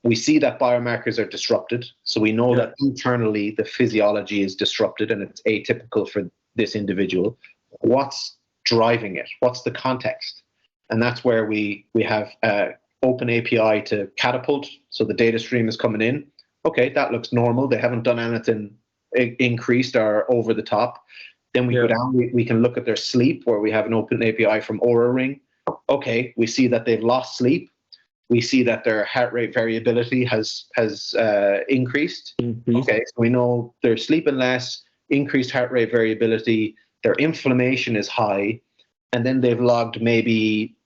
We see that biomarkers are disrupted. So we know that internally the physiology is disrupted and it's atypical for this individual. What's driving it? What's the context? And that's where we have open API to Catapult. So the data stream is coming in. Okay, that looks normal. They haven't done anything increased or over the top. Then we go down, we can look at their sleep, where we have an open API from Aura Ring. Okay, we see that they've lost sleep. We see that their heart rate variability has increased. Okay, so we know they're sleeping less, increased heart rate variability, their inflammation is high, and then they've logged maybe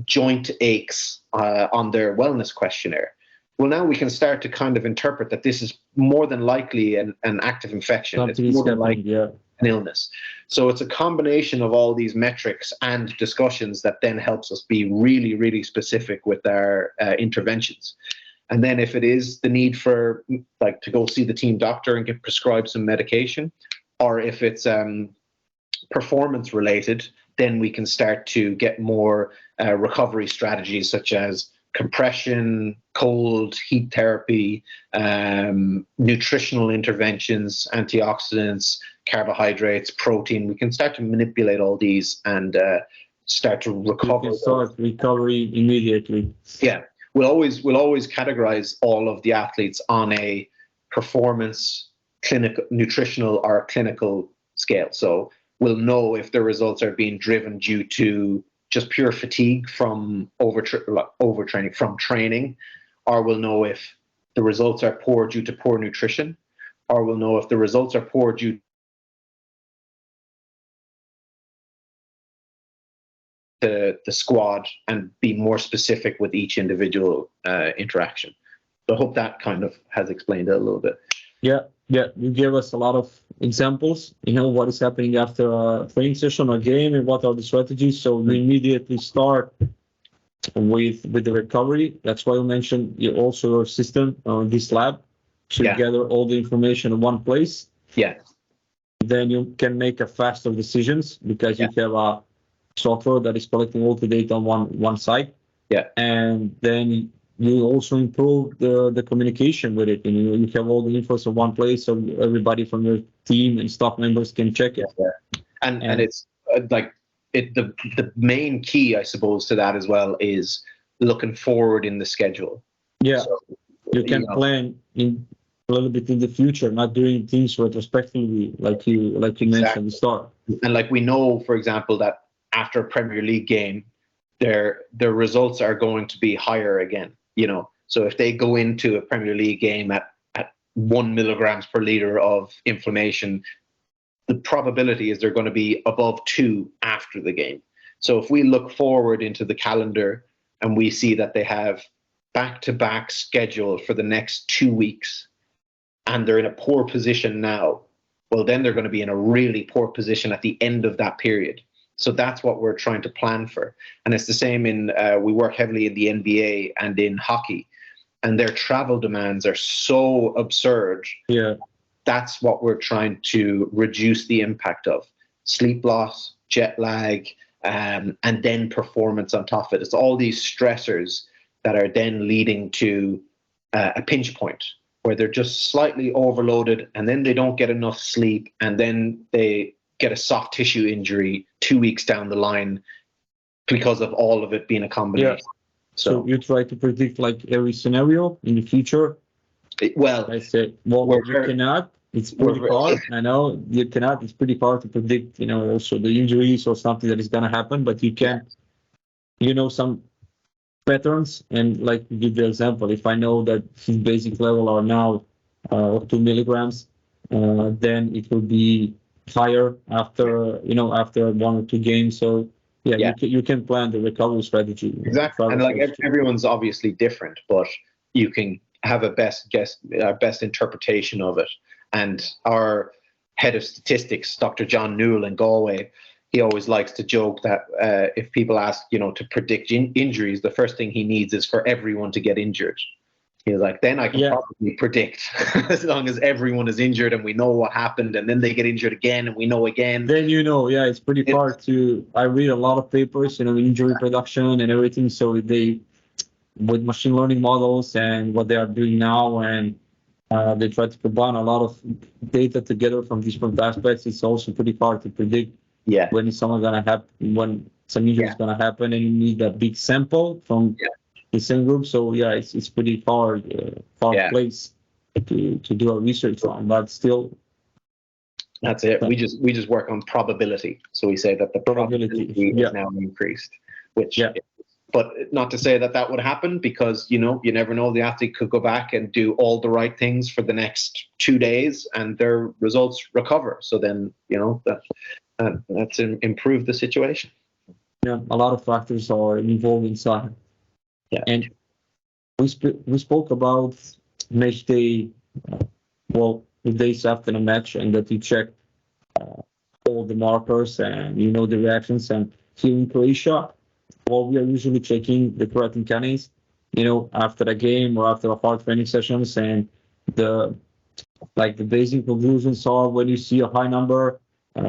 joint aches on their wellness questionnaire. Well, now we can start to kind of interpret that this is more than likely an active infection. It's more than likely an illness. So it's a combination of all these metrics and discussions that then helps us be really, really specific with our interventions. And then if it is the need for like to go see the team doctor and get prescribed some medication, or if it's performance related, then we can start to get more recovery strategies such as compression, cold, heat therapy, nutritional interventions, antioxidants, carbohydrates, protein. We can start to manipulate all these and start to recover. You can start recovery immediately. Yeah, we'll always categorize all of the athletes on a performance, clinical, nutritional, or clinical scale. So we'll know if the results are being driven due to just pure fatigue from overtraining from training, or we'll know if the results are poor due to poor nutrition, or we'll know if the results are poor due to the squad, and be more specific with each individual interaction. So I hope that kind of has explained it a little bit. Yeah, you gave us a lot of examples, what is happening after a training session or game and what are the strategies. So we immediately start with the recovery. That's why you mentioned your system, this lab, to gather all the information in one place. Yeah. Then you can make a faster decisions because you have a software that is collecting all the data on one side. Yeah. And then you also improve the communication with it. You have all the info in one place, so everybody from your team and staff members can check it. Yeah. And it's the main key, I suppose, to that as well is looking forward in the schedule. Yeah, so, you can plan in a little bit in the future, not doing things retrospectively, like you mentioned at the start. And like we know, for example, that after a Premier League game, their results are going to be higher again. So if they go into a Premier League game at 1 milligrams per liter of inflammation, the probability is they're going to be above 2 after the game. So if we look forward into the calendar and we see that they have back-to-back schedule for the next 2 weeks and they're in a poor position now, well, then they're going to be in a really poor position at the end of that period. So that's what we're trying to plan for. And it's the same in, we work heavily in the NBA and in hockey, and their travel demands are so absurd. Yeah. that's what we're trying to reduce the impact of: sleep loss, jet lag, and then performance on top of it. It's all these stressors that are then leading to a pinch point where they're just slightly overloaded, and then they don't get enough sleep, and then they get a soft tissue injury 2 weeks down the line because of all of it being a combination. Yeah. So you try to predict like every scenario in the future. Well, I said, well, you cannot. It's pretty hard. I know you cannot. It's pretty hard to predict, also the injuries or something that is going to happen, but you can, some patterns. And like to give the example, if I know that his basic level are now 2 milligrams, then it will be higher after 1 or 2 games. So yeah. You can plan the recovery strategy. Exactly. And like everyone's obviously different, but you can have a best interpretation of it. And our head of statistics, Dr. John Newell in Galway, he always likes to joke that if people ask, to predict injuries, the first thing he needs is for everyone to get injured. He's like, then I can probably predict, as long as everyone is injured and we know what happened, and then they get injured again and we know again. Then it's pretty hard to. I read a lot of papers, injury production and everything. So with machine learning models and what they are doing now, and they try to combine a lot of data together from different aspects. It's also pretty hard to predict when someone gonna happen, when some injury is gonna happen, and you need a big sample from the same group. So it's pretty hard place to do a research on, but still. That's it. We just work on probability. So we say that the probability is now increased, which. But not to say that would happen, because you never know. The athlete could go back and do all the right things for the next 2 days, and their results recover. So then that's improve the situation. Yeah, a lot of factors are involved inside. Yeah, and we spoke about match day. The days after the match, and that you check all the markers and the reactions. And here in Croatia, we are usually checking the creatine kinase, after a game or after a hard training sessions, and the basic conclusions are when you see a high number,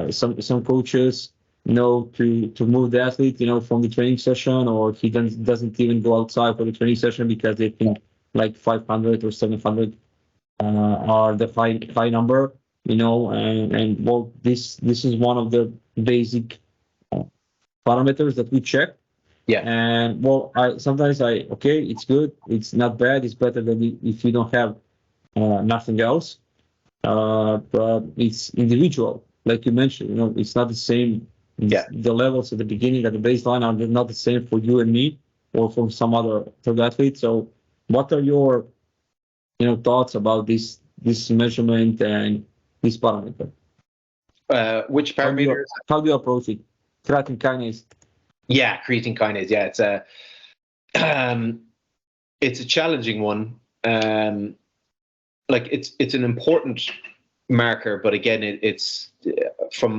some coaches know to move the athlete, from the training session, or he doesn't even go outside for the training session because they think 500 or 700 are the high number, and this is one of the basic parameters that we check. Yeah. And sometimes it's good, it's not bad, it's better than if you don't have nothing else. But it's individual, like you mentioned. It's not the same. The levels at the beginning, at the baseline, are not the same for you and me, or for some other third athlete. So, what are your thoughts about this measurement and this parameter? Which parameters? How do you approach it? Creatine kinase. Yeah, creatine kinase. Yeah, it's a challenging one. It's an important marker, but again, it's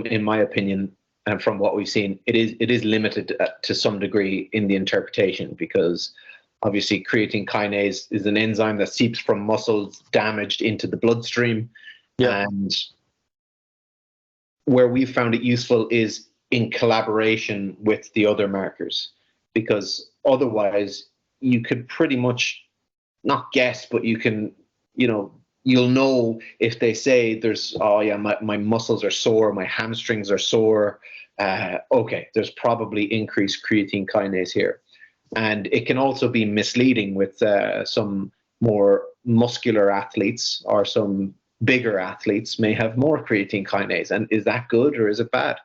in my opinion, and from what we've seen, it is limited to some degree in the interpretation, because obviously creatine kinase is an enzyme that seeps from muscles damaged into the bloodstream, and where we found it useful is in collaboration with the other markers, because otherwise you could pretty much not guess, but you can, you'll know if they say there's, my muscles are sore, my hamstrings are sore. Okay, there's probably increased creatine kinase here. And it can also be misleading with some more muscular athletes, or some bigger athletes may have more creatine kinase. And is that good or is it bad?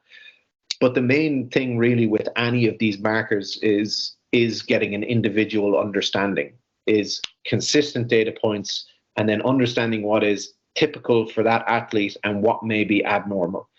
But the main thing really with any of these markers is getting an individual understanding, is consistent data points, and then understanding what is typical for that athlete and what may be abnormal.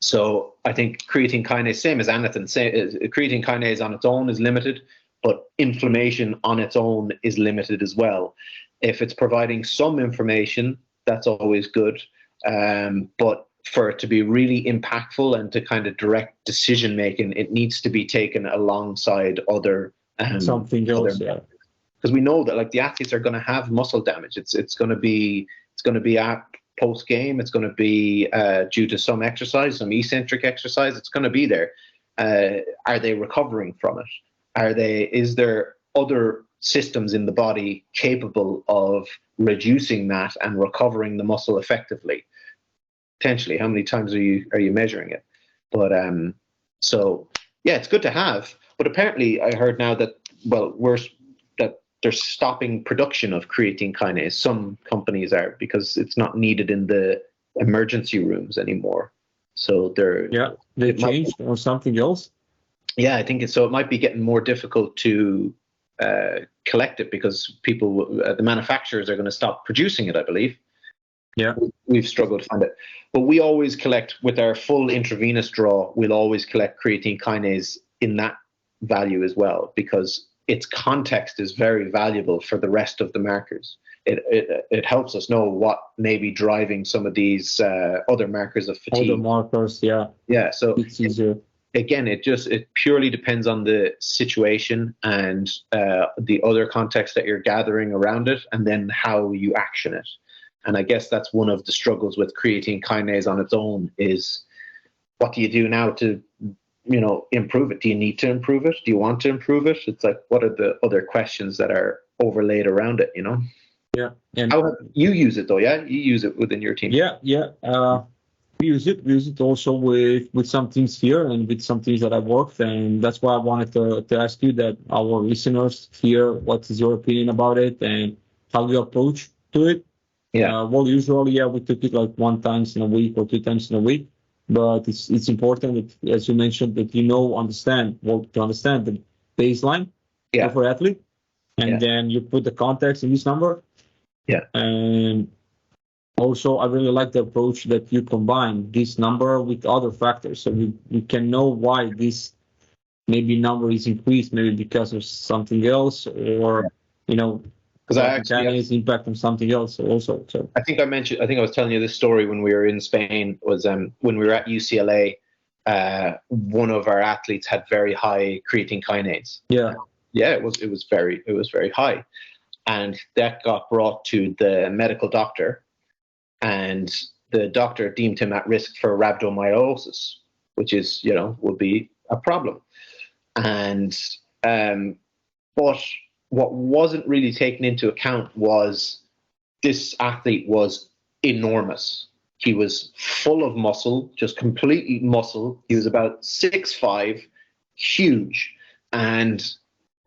So I think creatine kinase, same as anything, creatine kinase on its own is limited, but inflammation on its own is limited as well. If it's providing some information, that's always good. But for it to be really impactful and to kind of direct decision making, it needs to be taken alongside other something else. Because we know that the athletes are going to have muscle damage. It's going to be It's going to be at post game. It's going to be due to some exercise, some eccentric exercise. It's going to be there. Are they recovering from it? Is there other systems in the body capable of reducing that and recovering the muscle effectively? Potentially, how many times are you measuring it? But so yeah, it's good to have. But apparently, I heard now that they're stopping production of creatine kinase. Some companies are, because it's not needed in the emergency rooms anymore. So they changed or something else. Yeah, I think so. It might be getting more difficult to collect it because the manufacturers are going to stop producing it, I believe. Yeah, we've struggled to find it, but we always collect with our full intravenous draw. We'll always collect creatine kinase in that value as well, because its context is very valuable for the rest of the markers. It helps us know what may be driving some of these other markers of fatigue. Other markers, yeah. Yeah, so it's easier. Again, it purely depends on the situation and the other context that you're gathering around it, and then how you action it. And I guess that's one of the struggles with creatine kinase on its own is, what do you do now to, improve it? Do you need to improve it? Do you want to improve it? It's like, what are the other questions that are overlaid around it, Yeah. And how you use it though? Yeah, you use it within your team. Yeah. We use it also with some teams here and with some teams that I worked, and that's why I wanted to ask you, that our listeners hear what is your opinion about it and how you approach to it. Yeah. Usually, we took it like 1 time in a week or 2 times in a week, but it's important that, as you mentioned, that understand the baseline of our athlete, and then you put the context in this number. Yeah. And also, I really like the approach that you combine this number with other factors, so we can know why this maybe number is increased, maybe because of something else, or because kinase impact on something else also. So I think I was telling you this story when we were in Spain. Was when we were at UCLA, one of our athletes had very high creatine kinase. Yeah. Yeah, it was very high, and that got brought to the medical doctor, and the doctor deemed him at risk for rhabdomyolysis, which is would be a problem. And but what wasn't really taken into account was this athlete was enormous. He was full of muscle, just completely muscle. He was about 6'5", huge. And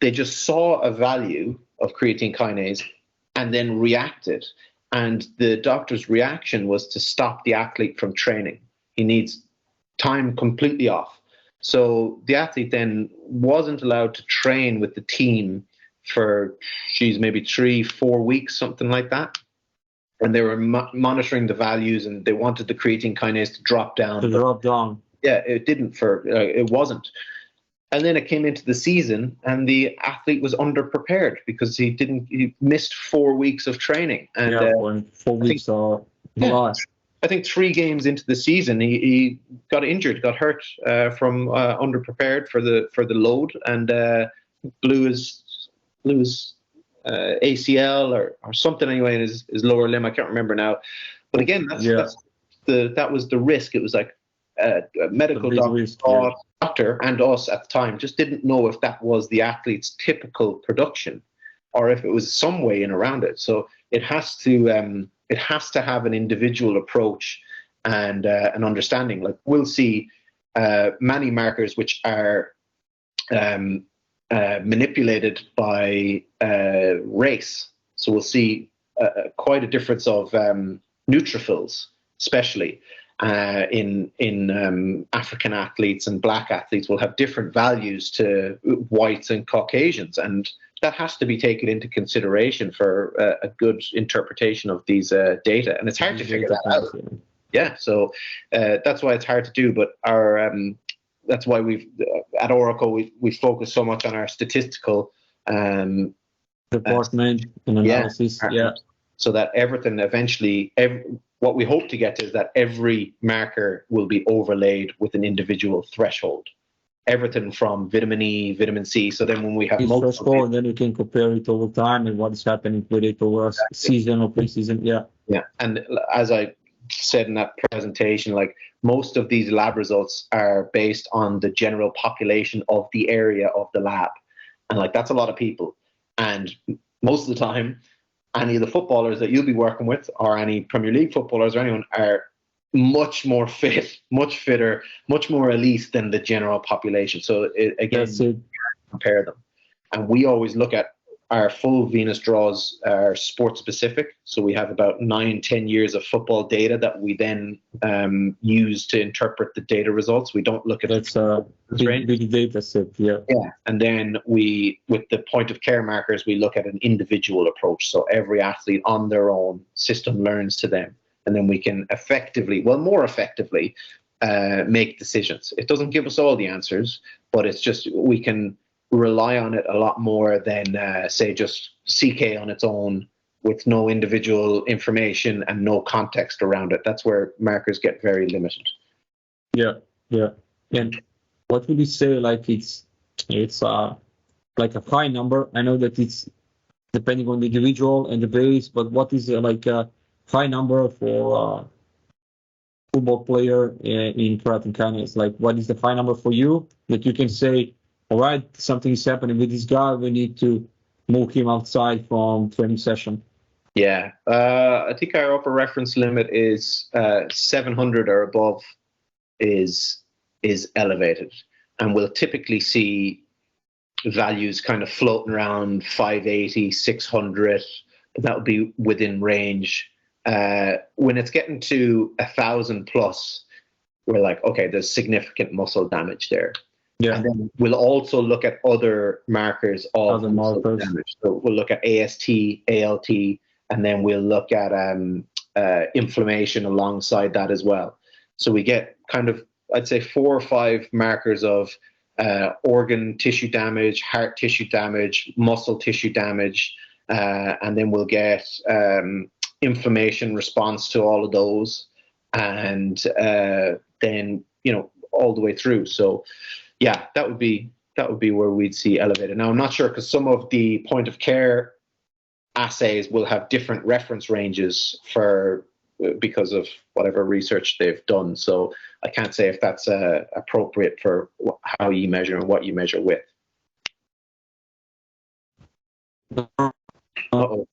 they just saw a value of creatine kinase and then reacted. And the doctor's reaction was to stop the athlete from training. He needs time completely off. So the athlete then wasn't allowed to train with the team for maybe 3-4 weeks, something like that, and they were monitoring the values, and they wanted the creatine kinase to drop down. Yeah, it didn't. It wasn't. And then it came into the season, and the athlete was underprepared because he missed 4 weeks of training. And 4 weeks are a lot. I think 3 games into the season, he got injured, got hurt from underprepared for the load, and blew his ACL or something anyway in his lower limb. I can't remember now. But again, that was the risk. It was like a medical doctor and us at the time just didn't know if that was the athlete's typical production or if it was some way in around it. So it has to have an individual approach and an understanding. Like, we'll see many markers which are manipulated by race. So we'll see quite a difference of neutrophils, especially in African athletes, and black athletes will have different values to whites and Caucasians, and that has to be taken into consideration for a good interpretation of these data. And it's hard to figure that out. Yeah, so that's why it's hard to do. But that's why we've at Oracle we focus so much on our statistical department and analysis. So that everything eventually, what we hope to get to is that every marker will be overlaid with an individual threshold. Everything from vitamin E, vitamin C. So then when we have multiple, and then you can compare it over time and what is happening with it over a season or preseason. Yeah. Yeah, and as I said in that presentation, like most of these lab results are based on the general population of the area of the lab, and like that's a lot of people. And most of the time, any of the footballers that you'll be working with, or any Premier League footballers or anyone, are much more fit, much fitter, much more elite than the general population. So again, compare them. And we always look at our full venous draws are sport specific. So we have about 9-10 years of football data that we then use to interpret the data results. We don't look at that's big data set. Yeah. And then with the point of care markers, we look at an individual approach. So every athlete on their own, system learns to them, and then we can more effectively make decisions. It doesn't give us all the answers, but it's just we can rely on it a lot more than say just CK on its own with no individual information and no context around it. That's where markers get very limited. Yeah. And what would you say, like it's like a high number? I know that it's depending on the individual and the base, but what is like a high number for a football player in creatine kinase? Like what is the high number for you that you can say, all right, something is happening with this guy, we need to move him outside from training session? Yeah, I think our upper reference limit is 700 or above is elevated, and we'll typically see values kind of floating around 580, 600. That would be within range. When it's getting to 1,000 plus, we're like, okay, there's significant muscle damage there. Yeah. And then we'll also look at other markers of muscle damage. So we'll look at AST, ALT, and then we'll look at inflammation alongside that as well. So we get kind of, I'd say, 4 or 5 markers of organ tissue damage, heart tissue damage, muscle tissue damage, and then we'll get inflammation response to all of those, and then all the way through. So yeah, that would be where we'd see elevated. Now I'm not sure, because some of the point of care assays will have different reference ranges because of whatever research they've done. So I can't say if that's appropriate for how you measure and what you measure with. Uh-oh.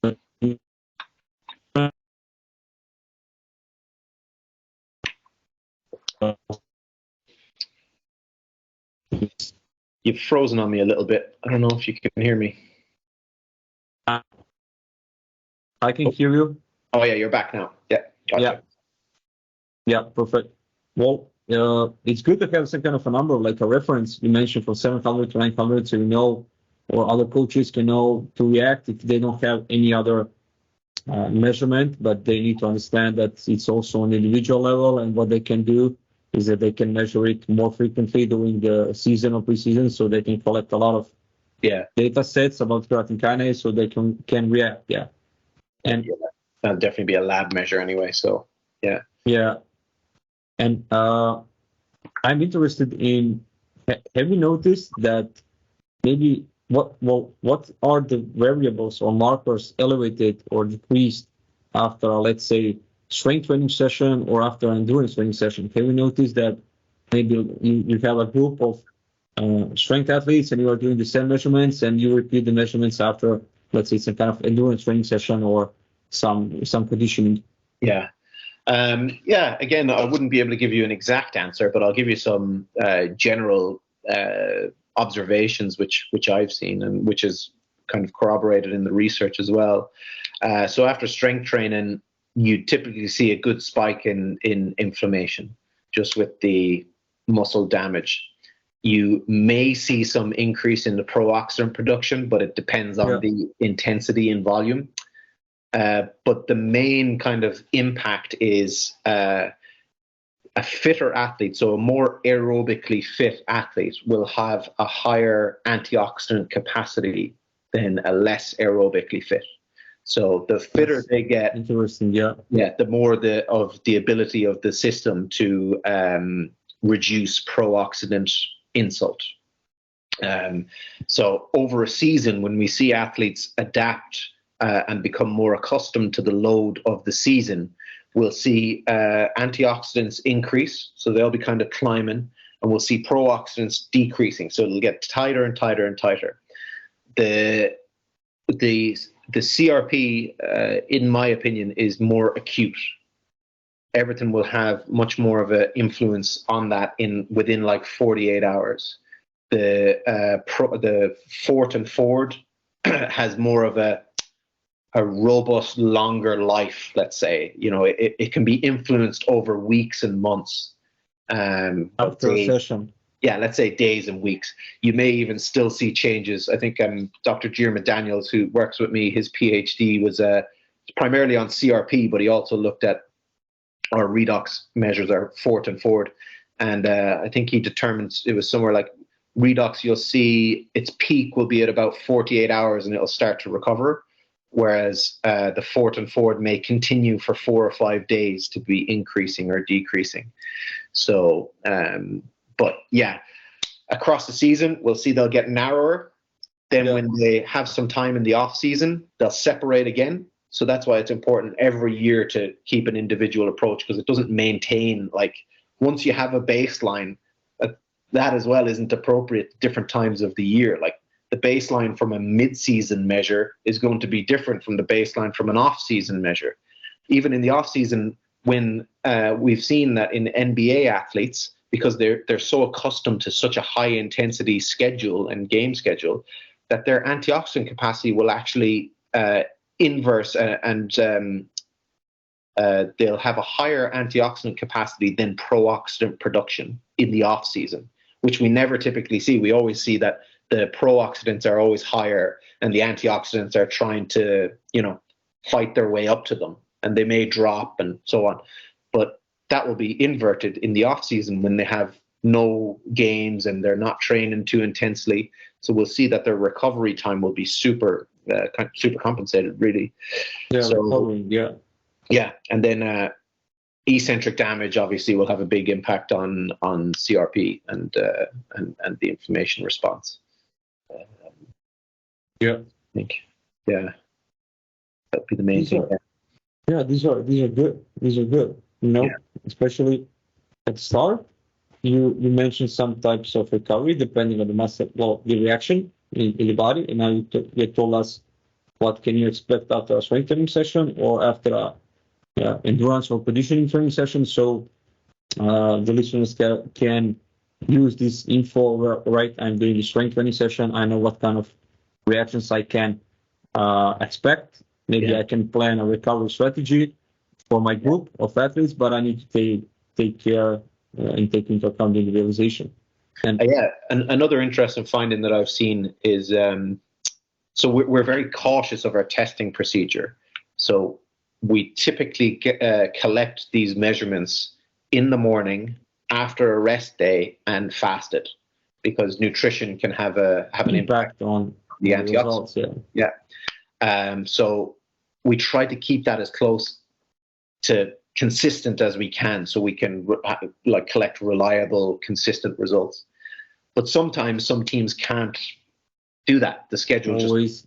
You've frozen on me a little bit. I don't know if you can hear me. I can hear you. Oh yeah, you're back now. Yeah. Gotcha. Yeah, perfect. Well, it's good to have some kind of a number, like a reference. You mentioned from 700 to 900, so or other coaches can know to react if they don't have any other measurement, but they need to understand that it's also on the individual level, and what they can do is that they can measure it more frequently during the season or preseason, so they can collect a lot of data sets about creatine kinase, so they can react. Yeah. And that'll definitely be a lab measure anyway. So yeah. And I'm interested in, have you noticed that maybe what are the variables or markers elevated or decreased after, let's say, strength training session or after endurance training session? Have you noticed that maybe you have a group of strength athletes and you are doing the same measurements, and you repeat the measurements after, let's say, some kind of endurance training session or some conditioning? Yeah. Again, I wouldn't be able to give you an exact answer, but I'll give you some general observations which I've seen, and which is kind of corroborated in the research as well. So after strength training, you typically see a good spike in inflammation just with the muscle damage. You may see some increase in the pro-oxidant production, but it depends on the intensity and volume. But the main kind of impact is a fitter athlete, so a more aerobically fit athlete will have a higher antioxidant capacity than a less aerobically fit. So the fitter they get, interesting, the more of the ability of the system to reduce pro-oxidant insult. So over a season, when we see athletes adapt and become more accustomed to the load of the season, we'll see antioxidants increase, so they'll be kind of climbing, and we'll see pro-oxidants decreasing, so it'll get tighter and tighter and tighter. The CRP, in my opinion, is more acute. Everything will have much more of an influence on that within like 48 hours. The Fort and Ford has more of a robust, longer life, let's say. You know, it can be influenced over weeks and months. After a session. Yeah, let's say days and weeks. You may even still see changes. I think Dr. Jeremy Daniels, who works with me, his PhD was primarily on CRP, but he also looked at our redox measures, our Fort and Ford. And I think he determined it was somewhere like redox, you'll see its peak will be at about 48 hours and it'll start to recover. Whereas the Fort and Ford may continue for 4 or 5 days to be increasing or decreasing. So, but yeah, across the season, we'll see they'll get narrower. Then when they have some time in the off season, they'll separate again. So that's why it's important every year to keep an individual approach, because it doesn't maintain, like, once you have a baseline, that as well isn't appropriate at different times of the year. Like, the baseline from a mid-season measure is going to be different from the baseline from an off-season measure. Even in the off-season, when we've seen that in NBA athletes, because they're so accustomed to such a high-intensity schedule and game schedule, that their antioxidant capacity will actually inverse and they'll have a higher antioxidant capacity than pro-oxidant production in the off-season, which we never typically see. We always see that the pro-oxidants are always higher and the antioxidants are trying to, you know, fight their way up to them, and they may drop and so on. But that will be inverted in the off-season when they have no games and they're not training too intensely. So we'll see that their recovery time will be super compensated, really. Yeah, so, recovery, yeah. Yeah, and then eccentric damage obviously will have a big impact on CRP and the inflammation response. Yeah, I think, yeah, that'd be the main thing. These are good. These are good. You know, especially at the start, you mentioned some types of recovery depending on the muscle, the reaction in the body, and now you told us what can you expect after a strength training session or after a endurance or conditioning training session. So the listeners can use this info, right? I'm doing a strength training session. I know what kind of reactions I can expect. Maybe I can plan a recovery strategy for my group of athletes, but I need to take care and take into account the individualization. And another interesting finding that I've seen is so we're very cautious of our testing procedure. So we typically collect these measurements in the morning after a rest day and fasted, because nutrition can have an impact on the antioxidants. So we try to keep that as close to consistent as we can, so we can collect reliable, consistent results. But sometimes some teams can't do that. The schedule just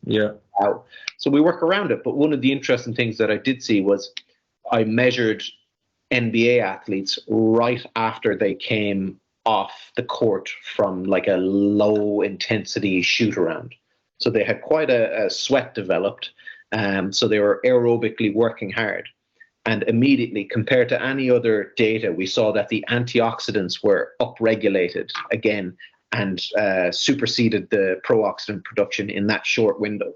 out. So we work around it. But one of the interesting things that I did see was I measured NBA athletes right after they came off the court from like a low intensity shoot around. So they had quite a sweat developed. So they were aerobically working hard. And immediately, compared to any other data, we saw that the antioxidants were upregulated again and superseded the pro-oxidant production in that short window.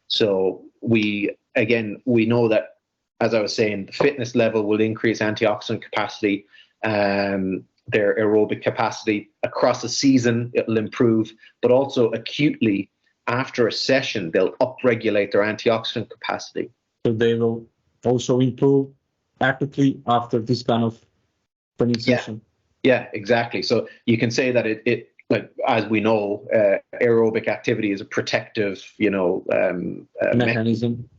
So we know that, as I was saying, the fitness level will increase antioxidant capacity, their aerobic capacity across a season, it'll improve, but also acutely after a session, they'll upregulate their antioxidant capacity. So they will also improve acutely after this kind of training session. Yeah, exactly. So you can say that it like, as we know, aerobic activity is a protective, mechanism.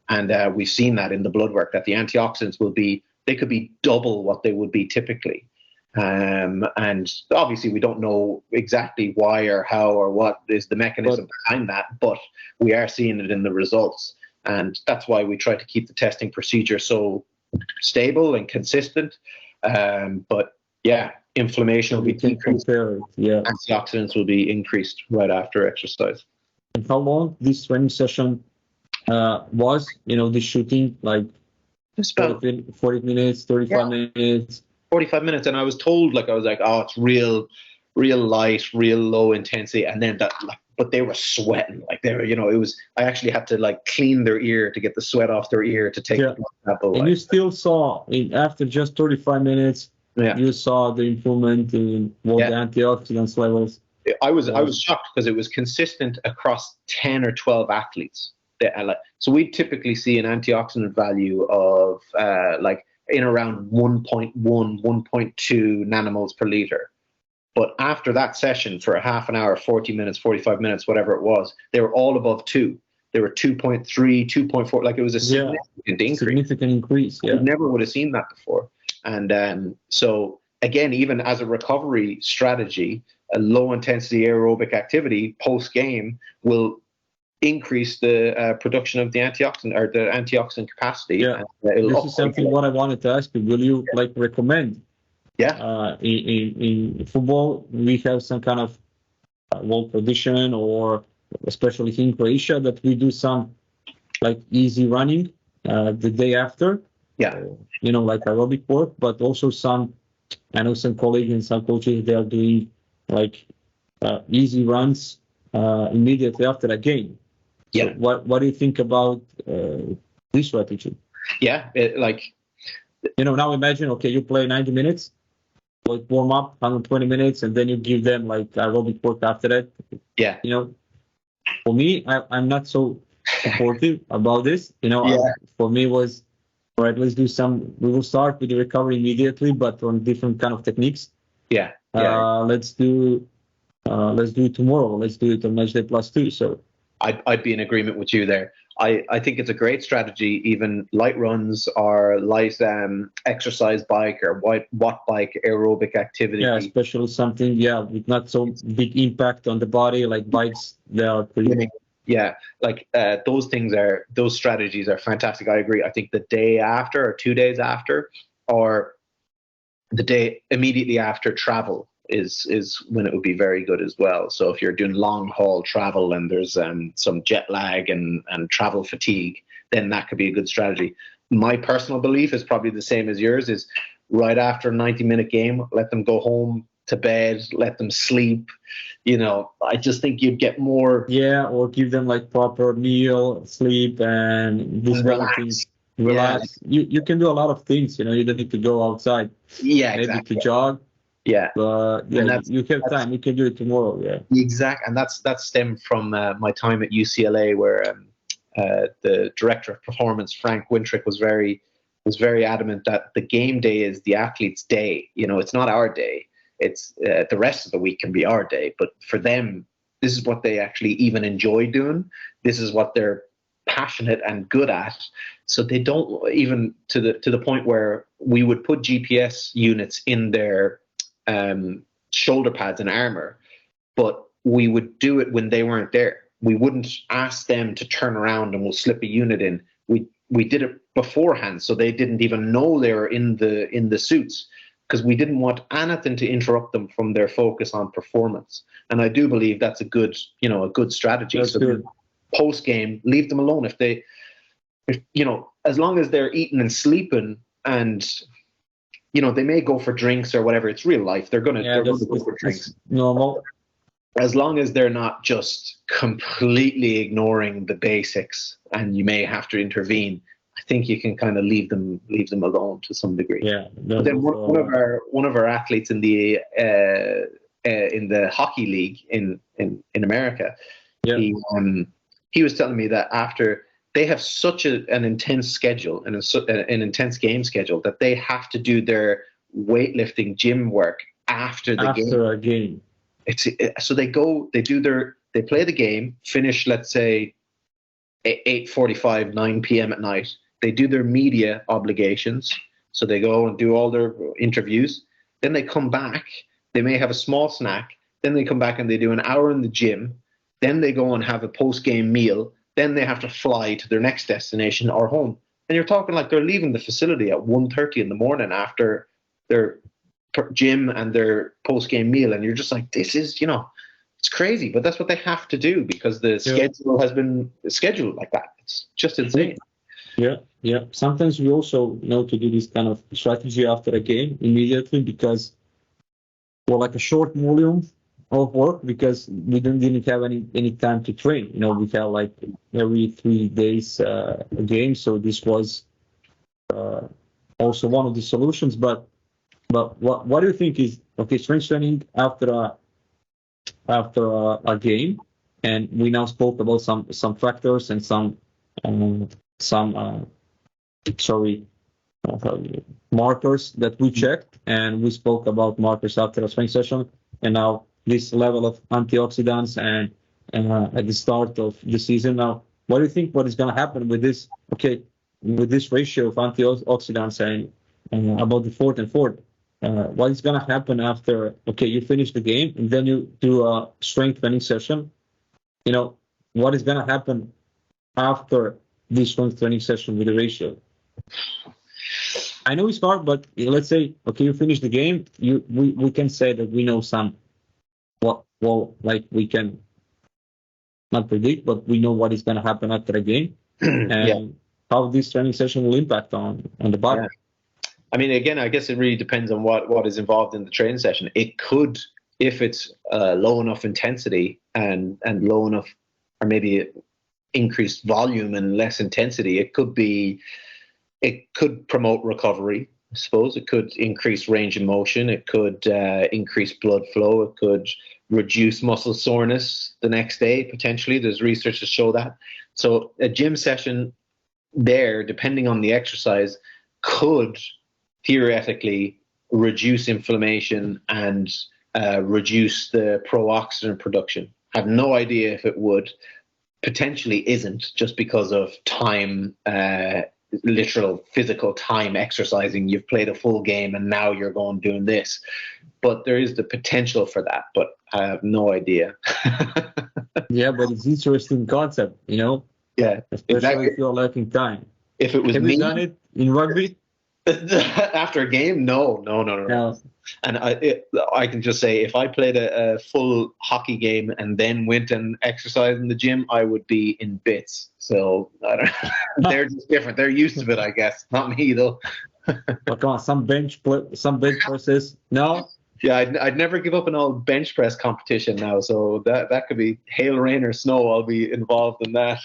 And we've seen that in the blood work, that the antioxidants they could be double what they would be typically. And obviously we don't know exactly why or how or what is the mechanism behind that, but we are seeing it in the results. And that's why we try to keep the testing procedure so stable and consistent. But yeah, inflammation will be decreased. Yeah. Antioxidants will be increased right after exercise. And how long this training session was? The shooting, like 40 minutes, 35 minutes. 45 minutes. And I was told, I was like, oh, it's real light, real low intensity. And then but they were sweating. They were, it was, I actually had to clean their ear to get the sweat off their ear to take the blood sample. And you still saw, after just 35 minutes, you saw the improvement in the antioxidants levels. I was shocked because it was consistent across 10 or 12 athletes. So we typically see an antioxidant value of in around 1.1, 1.2 nanomoles per liter. But after that session for a half an hour, 40 minutes, 45 minutes, whatever it was, they were all above 2. They were 2.3, 2.4. It was a significant increase. Significant increase, You never would have seen that before. And so, again, even as a recovery strategy, a low-intensity aerobic activity post-game will increase the production of the antioxidant or the antioxidant capacity. Yeah, this is something what I wanted to ask you. Will you recommend? Yeah. In football, we have some kind of world tradition, or especially in Croatia, that we do some easy running the day after. Yeah. Like aerobic work, but also I know some colleagues and some coaches, they are doing easy runs immediately after a game. Yeah. So what do you think about this strategy? Yeah. Now imagine, okay, you play 90 minutes, warm up 120 minutes, and then you give them aerobic work after that. Yeah. For me, I'm not so supportive about this. For me was, all right, let's do we will start with the recovery immediately, but on different kind of techniques. Yeah. Let's do it tomorrow. Let's do it on match day +2. So I'd be in agreement with you there. I think it's a great strategy, even light runs or light exercise bike or watt bike aerobic activity. Yeah, especially something, with not so big impact on the body, like bikes, they are pretty... Yeah, those strategies are fantastic. I agree. I think the day after or 2 days after or the day immediately after travel is when it would be very good as well. So if you're doing long haul travel and there's some jet lag and travel fatigue, then that could be a good strategy. My personal belief is probably the same as yours, is right after a 90-minute game, let them go home to bed, let them sleep. I just think you'd get more. Yeah, or give them proper meal, sleep, and this kind of things. Relax. Yeah. You can do a lot of things. You don't need to go outside. Yeah, maybe exactly. to jog. Yeah, but you have time. You can do it tomorrow. Yeah, exactly. And that's stemmed from my time at UCLA, where the director of performance, Frank Wintrick, was very adamant that the game day is the athlete's day. It's not our day. It's the rest of the week can be our day. But for them, this is what they actually even enjoy doing. This is what they're passionate and good at. So they don't even to the point where we would put GPS units in their shoulder pads and armor, but we would do it when they weren't there. We wouldn't ask them to turn around and we'll slip a unit in. We did it beforehand, so they didn't even know they were in the suits, because we didn't want anything to interrupt them from their focus on performance. And I do believe that's a good strategy. That's so good. Post game, leave them alone. If as long as they're eating and sleeping, and they may go for drinks or whatever. It's real life. They're gonna go for drinks. Normal. As long as they're not just completely ignoring the basics, and you may have to intervene, I think you can kind of leave them alone to some degree. Yeah. But then one of our athletes in the hockey league in America, he was telling me that after they have such an intense schedule and an intense game schedule that they have to do their weightlifting gym work after a game. So they play the game, finish, let's say 8:45, 9 p.m. at night. They do their media obligations. So they go and do all their interviews. Then they come back. They may have a small snack. Then they come back and they do an hour in the gym. Then they go and have a post-game meal. then they have to fly to their next destination or home. And you're talking like they're leaving the facility at 1:30 in the morning after their gym and their post-game meal. And you're just like, this is, it's crazy. But that's what they have to do because the schedule has been scheduled like that. It's just insane. Yeah. Sometimes we also know to do this kind of strategy after a game immediately because we're like a short volume of work because we didn't have any time to train. We had like every 3 days a game, so this was also one of the solutions. But what do you think is strength training after a game? And we now spoke about some factors and some markers that we checked, and we spoke about markers after a strength session, and now this level of antioxidants and at the start of the season. Now, what do you think? What is going to happen with this? With this ratio of antioxidants and about the fourth and fourth, what is going to happen after? You finish the game and then you do a strength training session. What is going to happen after this strength training session with the ratio? I know it's hard, but let's say you finish the game. We can say that we know some. We can not predict, but we know what is going to happen after a game and how this training session will impact on the body. Yeah. I mean, again, I guess it really depends on what is involved in the training session. It could, if it's low enough intensity and low enough, or maybe increased volume and less intensity, it could promote recovery. I suppose it could increase range of motion. It could increase blood flow. It could reduce muscle soreness the next day, potentially. There's research to show that. So a gym session there, depending on the exercise, could theoretically reduce inflammation and reduce the pro-oxidant production. I have no idea if it would. Potentially isn't, just because of time, literal physical time exercising. You've played a full game and now you're going doing this. But there is the potential for that, but I have no idea. Yeah, but it's interesting concept, Yeah. Especially exactly. if you're lacking time. If it was Have me, you done it in rugby? after a game, no. And I can just say, if I played a full hockey game and then went and exercised in the gym, I would be in bits. So I don't. They're just different. They're used to it, I guess. Not me though. But come on, some bench presses. No. Yeah, I'd never give up an old bench press competition now. So that could be hail, rain, or snow. I'll be involved in that.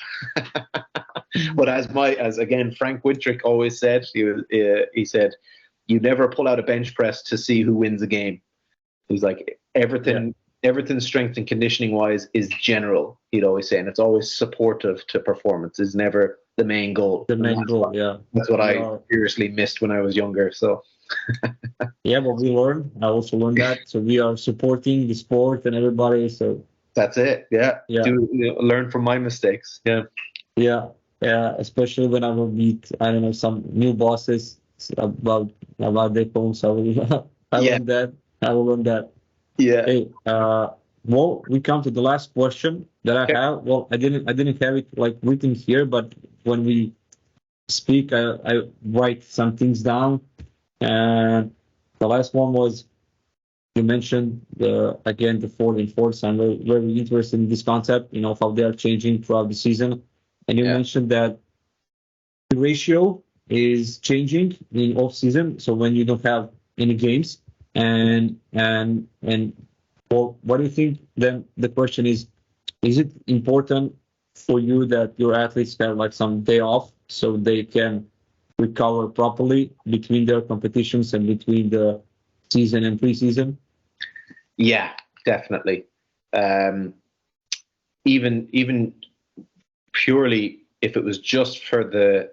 But as again Frank Wintrick always said, he said, you never pull out a bench press to see who wins a game. He's like, everything strength and conditioning wise is general. He'd always say, and it's always supportive to performance. Is never the main goal. That's what I seriously missed when I was younger. So. Yeah, but we learned. I also learned that. So we are supporting the sport and everybody. So that's it. Yeah. Learn from my mistakes. Yeah. Especially when I will meet, I don't know, some new bosses about their phones. I will learn that. I will learn that. Yeah. Hey, well, we come to the last question that I have. Well, I didn't have it like written here, but when we speak, I write some things down. And the last one was, you mentioned the fourth and fourth. I'm very, very interested in this concept, how they are changing throughout the season. And you mentioned that the ratio is changing in off season. So when you don't have any games, and well, what do you think? Then the question is it important for you that your athletes have like some day off so they can recover properly between their competitions and between the season and preseason? Yeah, definitely. Even purely if it was just for the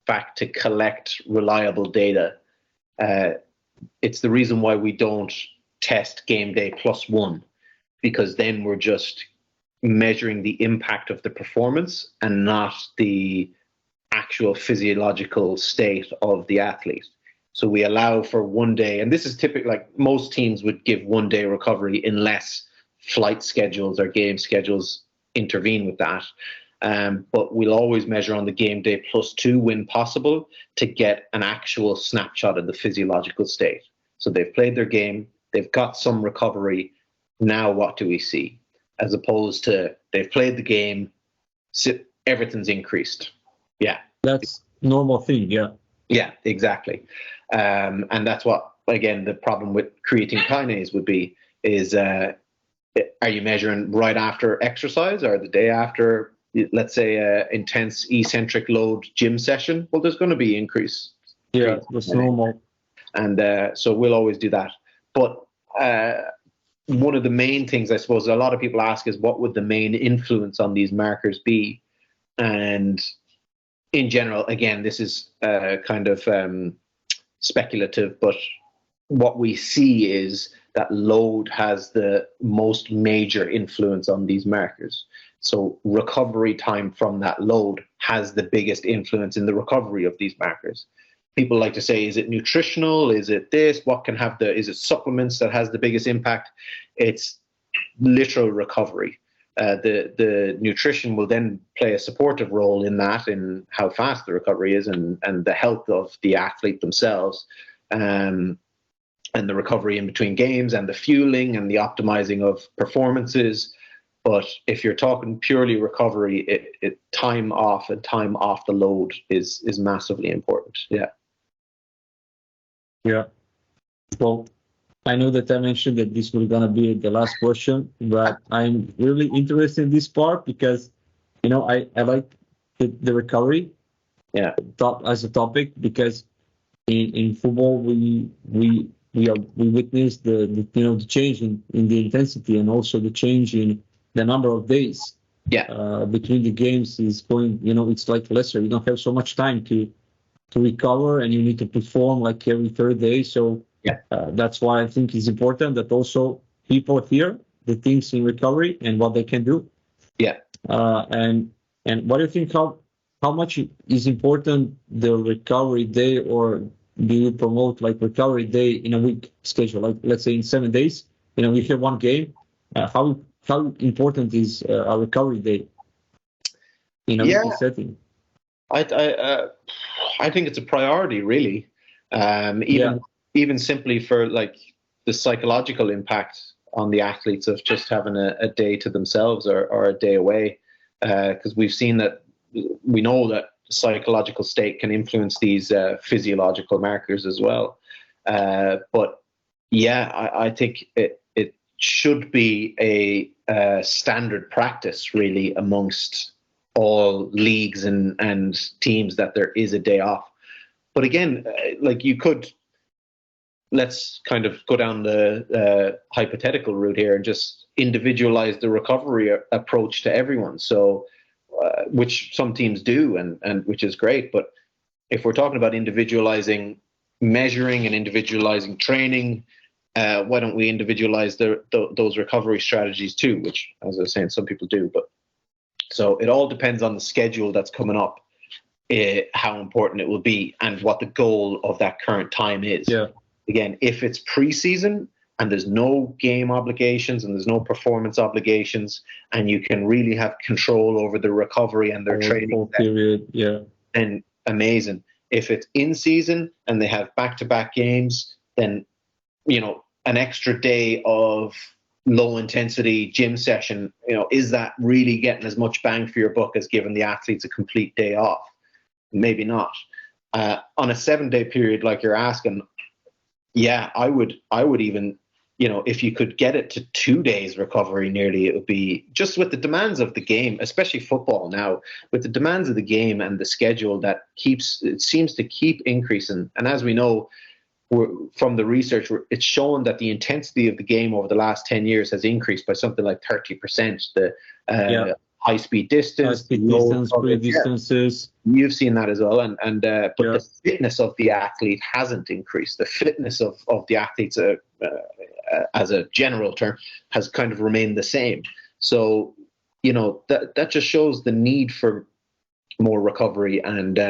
fact to collect reliable data, it's the reason why we don't test game day +1, because then we're just measuring the impact of the performance and not the actual physiological state of the athlete. So we allow for 1 day, and this is typical, like most teams would give 1 day recovery unless flight schedules or game schedules intervene with that. But we'll always measure on the game day +2 when possible to get an actual snapshot of the physiological state. So they've played their game, they've got some recovery. Now what do we see? As opposed to they've played the game, everything's increased. Yeah. That's normal thing. Yeah. Yeah, exactly. And that's what, again, the problem with creatine kinase would be is, are you measuring right after exercise or the day after, let's say, intense eccentric load gym session? Well, there's going to be increase. Yeah, that's normal. And so we'll always do that. But one of the main things, I suppose, a lot of people ask is what would the main influence on these markers be? And in general, again, this is kind of speculative, but what we see is that load has the most major influence on these markers. So recovery time from that load has the biggest influence in the recovery of these markers. People like to say, is it nutritional? Is it this? Is it supplements that has the biggest impact? It's literal recovery. The nutrition will then play a supportive role in that, in how fast the recovery is and the health of the athlete themselves, and the recovery in between games and the fueling and the optimizing of performances. But if you're talking purely recovery, time off and time off the load is massively important. Yeah. Yeah. Well, I know that I mentioned that this was gonna be the last question, but I'm really interested in this part because, I like the recovery, as a topic, because in football we witness the change in the intensity and also the change in the number of days. Between the games is going. It's like lesser. You don't have so much time to recover, and you need to perform like every third day. So. That's why I think it's important that also people hear the things in recovery and what they can do. Yeah. And what do you think? How much is important the recovery day, or do you promote like recovery day in a week schedule? Like let's say in 7 days, we have one game. How important is a recovery day in a weekly setting? I think it's a priority, really. Even simply for like the psychological impact on the athletes of just having a day to themselves or a day away, because we know that the psychological state can influence these physiological markers as well. But yeah, I think it should be a standard practice really amongst all leagues and teams that there is a day off. But again, like you could. Let's kind of go down the hypothetical route here and just individualize the recovery approach to everyone. So, which some teams do, and which is great. But if we're talking about individualizing measuring and individualizing training, why don't we individualize those recovery strategies too? Which, as I was saying, some people do. But so it all depends on the schedule that's coming up, how important it will be, and what the goal of that current time is. Yeah. Again, if it's preseason and there's no game obligations and there's no performance obligations, and you can really have control over the recovery and their training period, then amazing. If it's in season and they have back-to-back games, then an extra day of low intensity gym session, is that really getting as much bang for your buck as giving the athletes a complete day off? Maybe not. On a 7-day period, like you're asking. Yeah, I would even, if you could get it to 2 days recovery nearly, it would be just with the demands of the game, especially football now, with the demands of the game and the schedule that seems to keep increasing. And as we know, from the research, it's shown that the intensity of the game over the last 10 years has increased by something like 30%. The high-speed distance, great distances. You've seen that as well, but the fitness of the athlete hasn't increased. The fitness of the athletes, as a general term, has kind of remained the same. So, that just shows the need for more recovery. And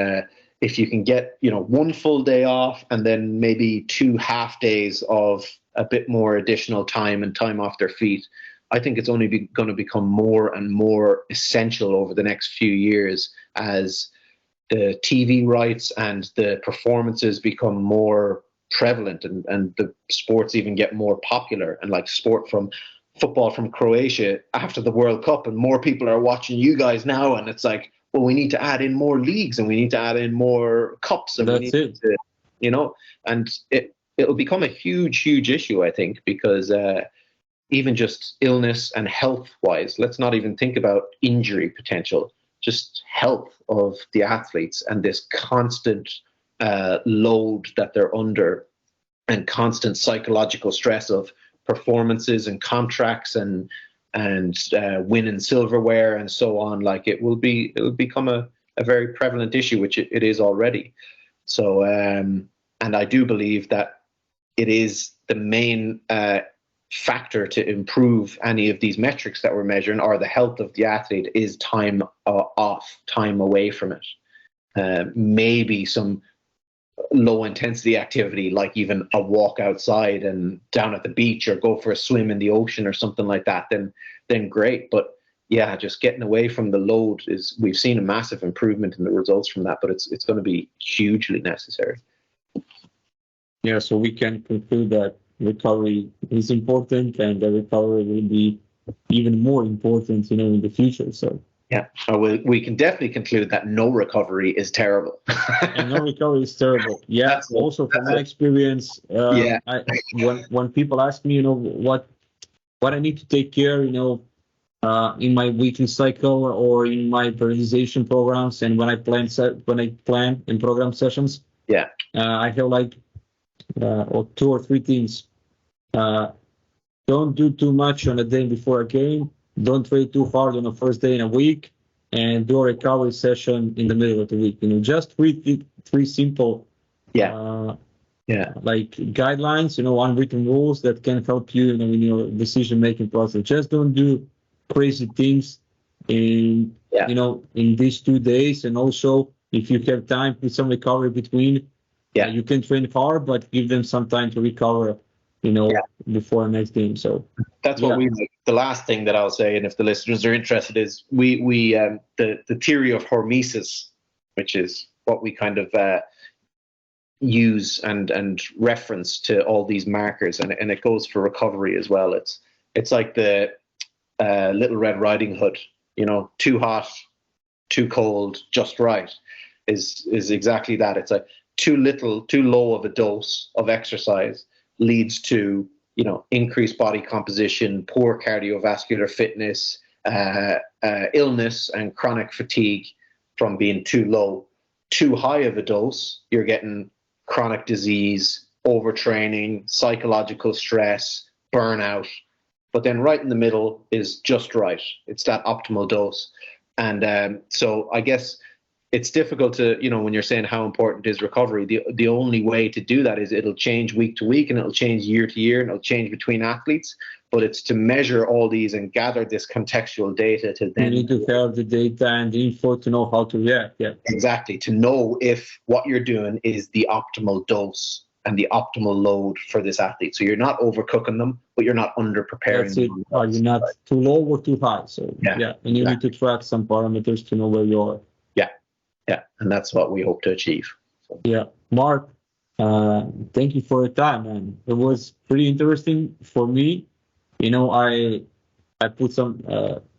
if you can get, one full day off and then maybe 2 half days of a bit more additional time and time off their feet, I think it's only going to become more and more essential over the next few years as the TV rights and the performances become more prevalent, and the sports even get more popular, and like football from Croatia after the World Cup, and more people are watching you guys now, and it's like, well, we need to add in more leagues, and we need to add in more cups, and That's it. And it'll become a huge issue, I think, because even just illness and health wise, let's not even think about injury potential, just health of the athletes and this constant load that they're under, and constant psychological stress of performances and contracts and winning silverware and so on. Like it'll become a very prevalent issue, which it is already. So and I do believe that it is the main factor to improve any of these metrics that we're measuring, or the health of the athlete, is time off, time away from it. Maybe some low intensity activity, like even a walk outside and down at the beach, or go for a swim in the ocean or something like that, then great. But yeah, just getting away from the load we've seen a massive improvement in the results from that, but it's going to be hugely necessary. Yeah, so we can conclude that recovery is important, and the recovery will be even more important, in the future. So yeah, we can definitely conclude that no recovery is terrible. And no recovery is terrible. Yeah, also from my experience, when people ask me, what I need to take care, in my weekly cycle or in my periodization programs, and when I plan in program sessions, I feel like or 2 or 3 things. Don't do too much on the day before a game. Don't train too hard on the first day in a week, and do a recovery session in the middle of the week. Just three simple, like guidelines, unwritten rules that can help you, in your decision-making process. Just don't do crazy things in these 2 days. And also, if you have time, put some recovery between. You can train hard, but give them some time to recover, before the next game. So that's what we like. The last thing that I'll say, and if the listeners are interested, is we the theory of hormesis, which is what we kind of use and reference to all these markers, and it goes for recovery as well. It's like the Little Red Riding Hood, too hot, too cold, just right, is exactly that. It's like too low of a dose of exercise leads to increased body composition, poor cardiovascular fitness, illness, and chronic fatigue from being too low. Too high of a dose, you're getting chronic disease, overtraining, psychological stress, burnout. But then right in the middle is just right. It's that optimal dose. And so I guess it's difficult to, when you're saying how important is recovery, the only way to do that is it'll change week to week, and it'll change year to year, and it'll change between athletes. But it's to measure all these and gather this contextual data to then... You need to have the data and the info to know how to react. Yeah, exactly. To know if what you're doing is the optimal dose and the optimal load for this athlete. So you're not overcooking them, but you're not under-preparing them. You're not too low or too high. So and you need to track some parameters to know where you are. Yeah, and that's what we hope to achieve. So. Yeah, Marc, thank you for your time, man. It was pretty interesting for me. I put some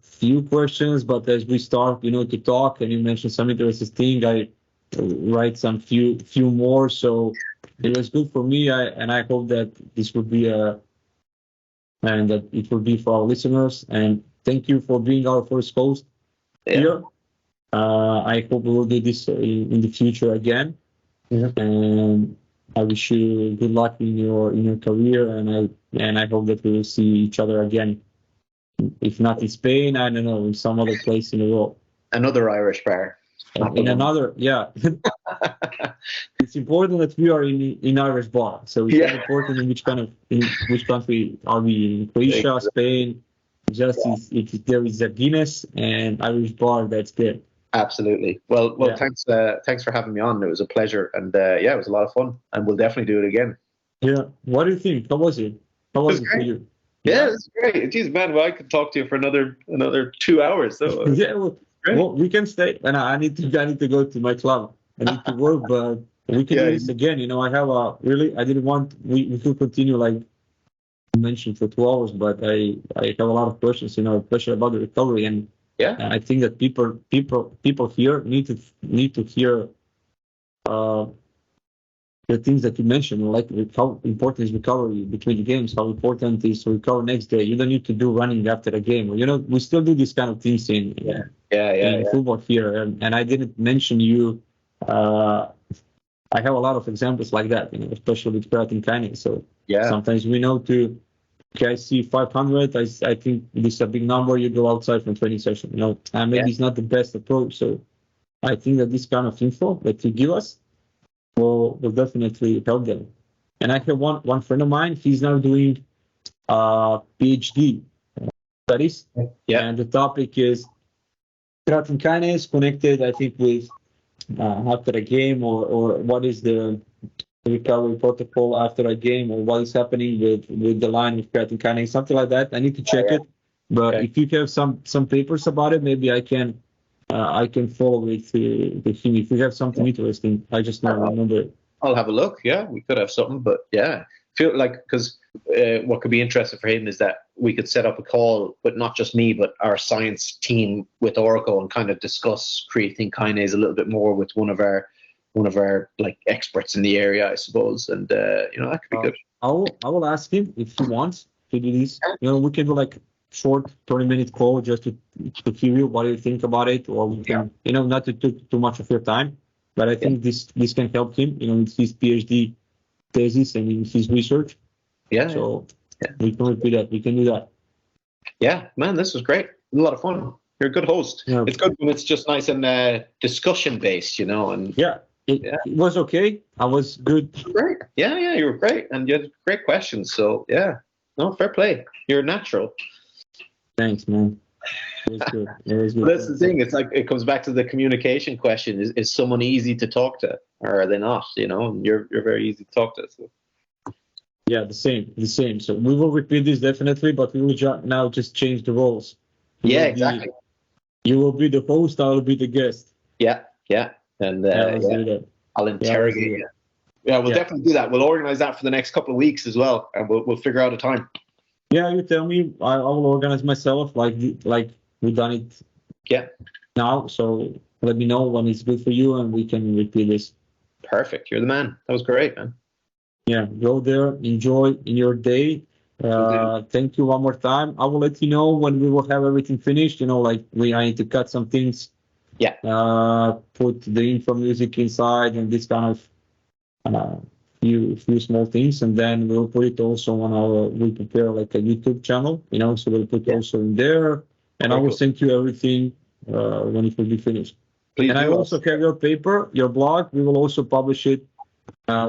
few questions, but as we start, to talk, and you mentioned some interesting thing, I write some few more. So it was good for me, and I hope that this would be and that it will be for our listeners. And thank you for being our first host here. I hope we will do this in the future again. And I wish you good luck in your career, and I hope that we will see each other again. If not in Spain, I don't know, in some other place in the world. Another Irish bar. In another, It's important that we are in Irish bar. So it's not important in which country are we, in Croatia, Spain. Just if there is a Guinness and Irish bar, that's good. Absolutely. Well, thanks for having me on. It was a pleasure, and it was a lot of fun, and we'll definitely do it again. Yeah. What do you think? How was it? How was it for you? Yeah, that's great. Jeez, man, well, I could talk to you for another 2 hours. So Yeah, well, we can stay. And I need to go to my club. I need to work, but we can do this again. I have I didn't want we could continue like you mentioned for 2 hours, but I have a lot of questions, especially about the recovery, and I think that people here need to hear the things that you mentioned, like how important is recovery between the games, how important is to recover next day. You don't need to do running after a game. We still do these kind of things in football here, and I didn't mention you. I have a lot of examples like that, especially with creatine kinase. So sometimes we know I see 500. I think this is a big number. You go outside from training session. And maybe it's not the best approach. So I think that this kind of info that you give us will definitely help them. And I have one friend of mine. He's now doing PhD studies, and the topic is creatine kinase connected, I think, with after a game, or what is the recovery protocol after a game, or what is happening with the line with creatine kinase, something like that. I need to check it, but if you have some papers about it, maybe I can follow with him if you have something interesting. I just not remember. I'll have a look. Yeah, we could have something, but feel like, because what could be interesting for him is that we could set up a call, but not just me, but our science team with Oracle, and kind of discuss creatine kinase a little bit more with one of our like experts in the area, I suppose, and that could be good. I will ask him if he wants to do this. We can do like short 20-minute call just to hear you what you think about it, or we can not to take too much of your time, but I think this can help him with his PhD thesis and in his research. We can do that. We can do that. Yeah, man, this was great. A lot of fun. You're a good host. It's good when it's just nice and discussion based, and it was okay. I was good. Great. Yeah, you were great, and you had great questions. So fair play. You're natural. Thanks, man. It was good. That's the thing. It's like, it comes back to the communication question. Is someone easy to talk to, or are they not? And you're very easy to talk to. So. Yeah, the same. So we will repeat this definitely, but we will now just change the roles. Exactly. You will be the host. I will be the guest. Yeah. And I'll interrogate you. Yeah, we'll definitely do that. We'll organize that for the next couple of weeks as well, and we'll figure out a time. Yeah, you tell me. I will organize myself like we've done it now. So let me know when it's good for you, and we can repeat this. Perfect. You're the man. That was great, man. Yeah, go there. Enjoy in your day. Thank you one more time. I will let you know when we will have everything finished. I need to cut some things. Put the intro music inside and this kind of few small things, and then we'll put it also we'll prepare like a YouTube channel, so we'll put also in there, and I will send you everything when it will be finished. Please. And I also have your paper, your blog. We will also publish it.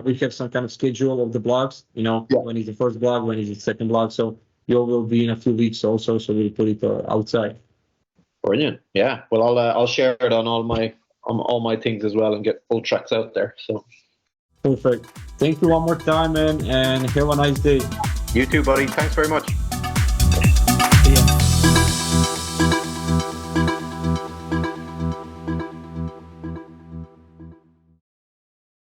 We have some kind of schedule of the blogs, when is the first blog, when is the second blog. So you will be in a few weeks also, so we'll put it outside. Brilliant. Yeah. Well, I'll share it on all my things as well, and get Ultrax out there. So. Perfect. Thank you one more time, man, and have a nice day. You too, buddy. Thanks very much. Yeah.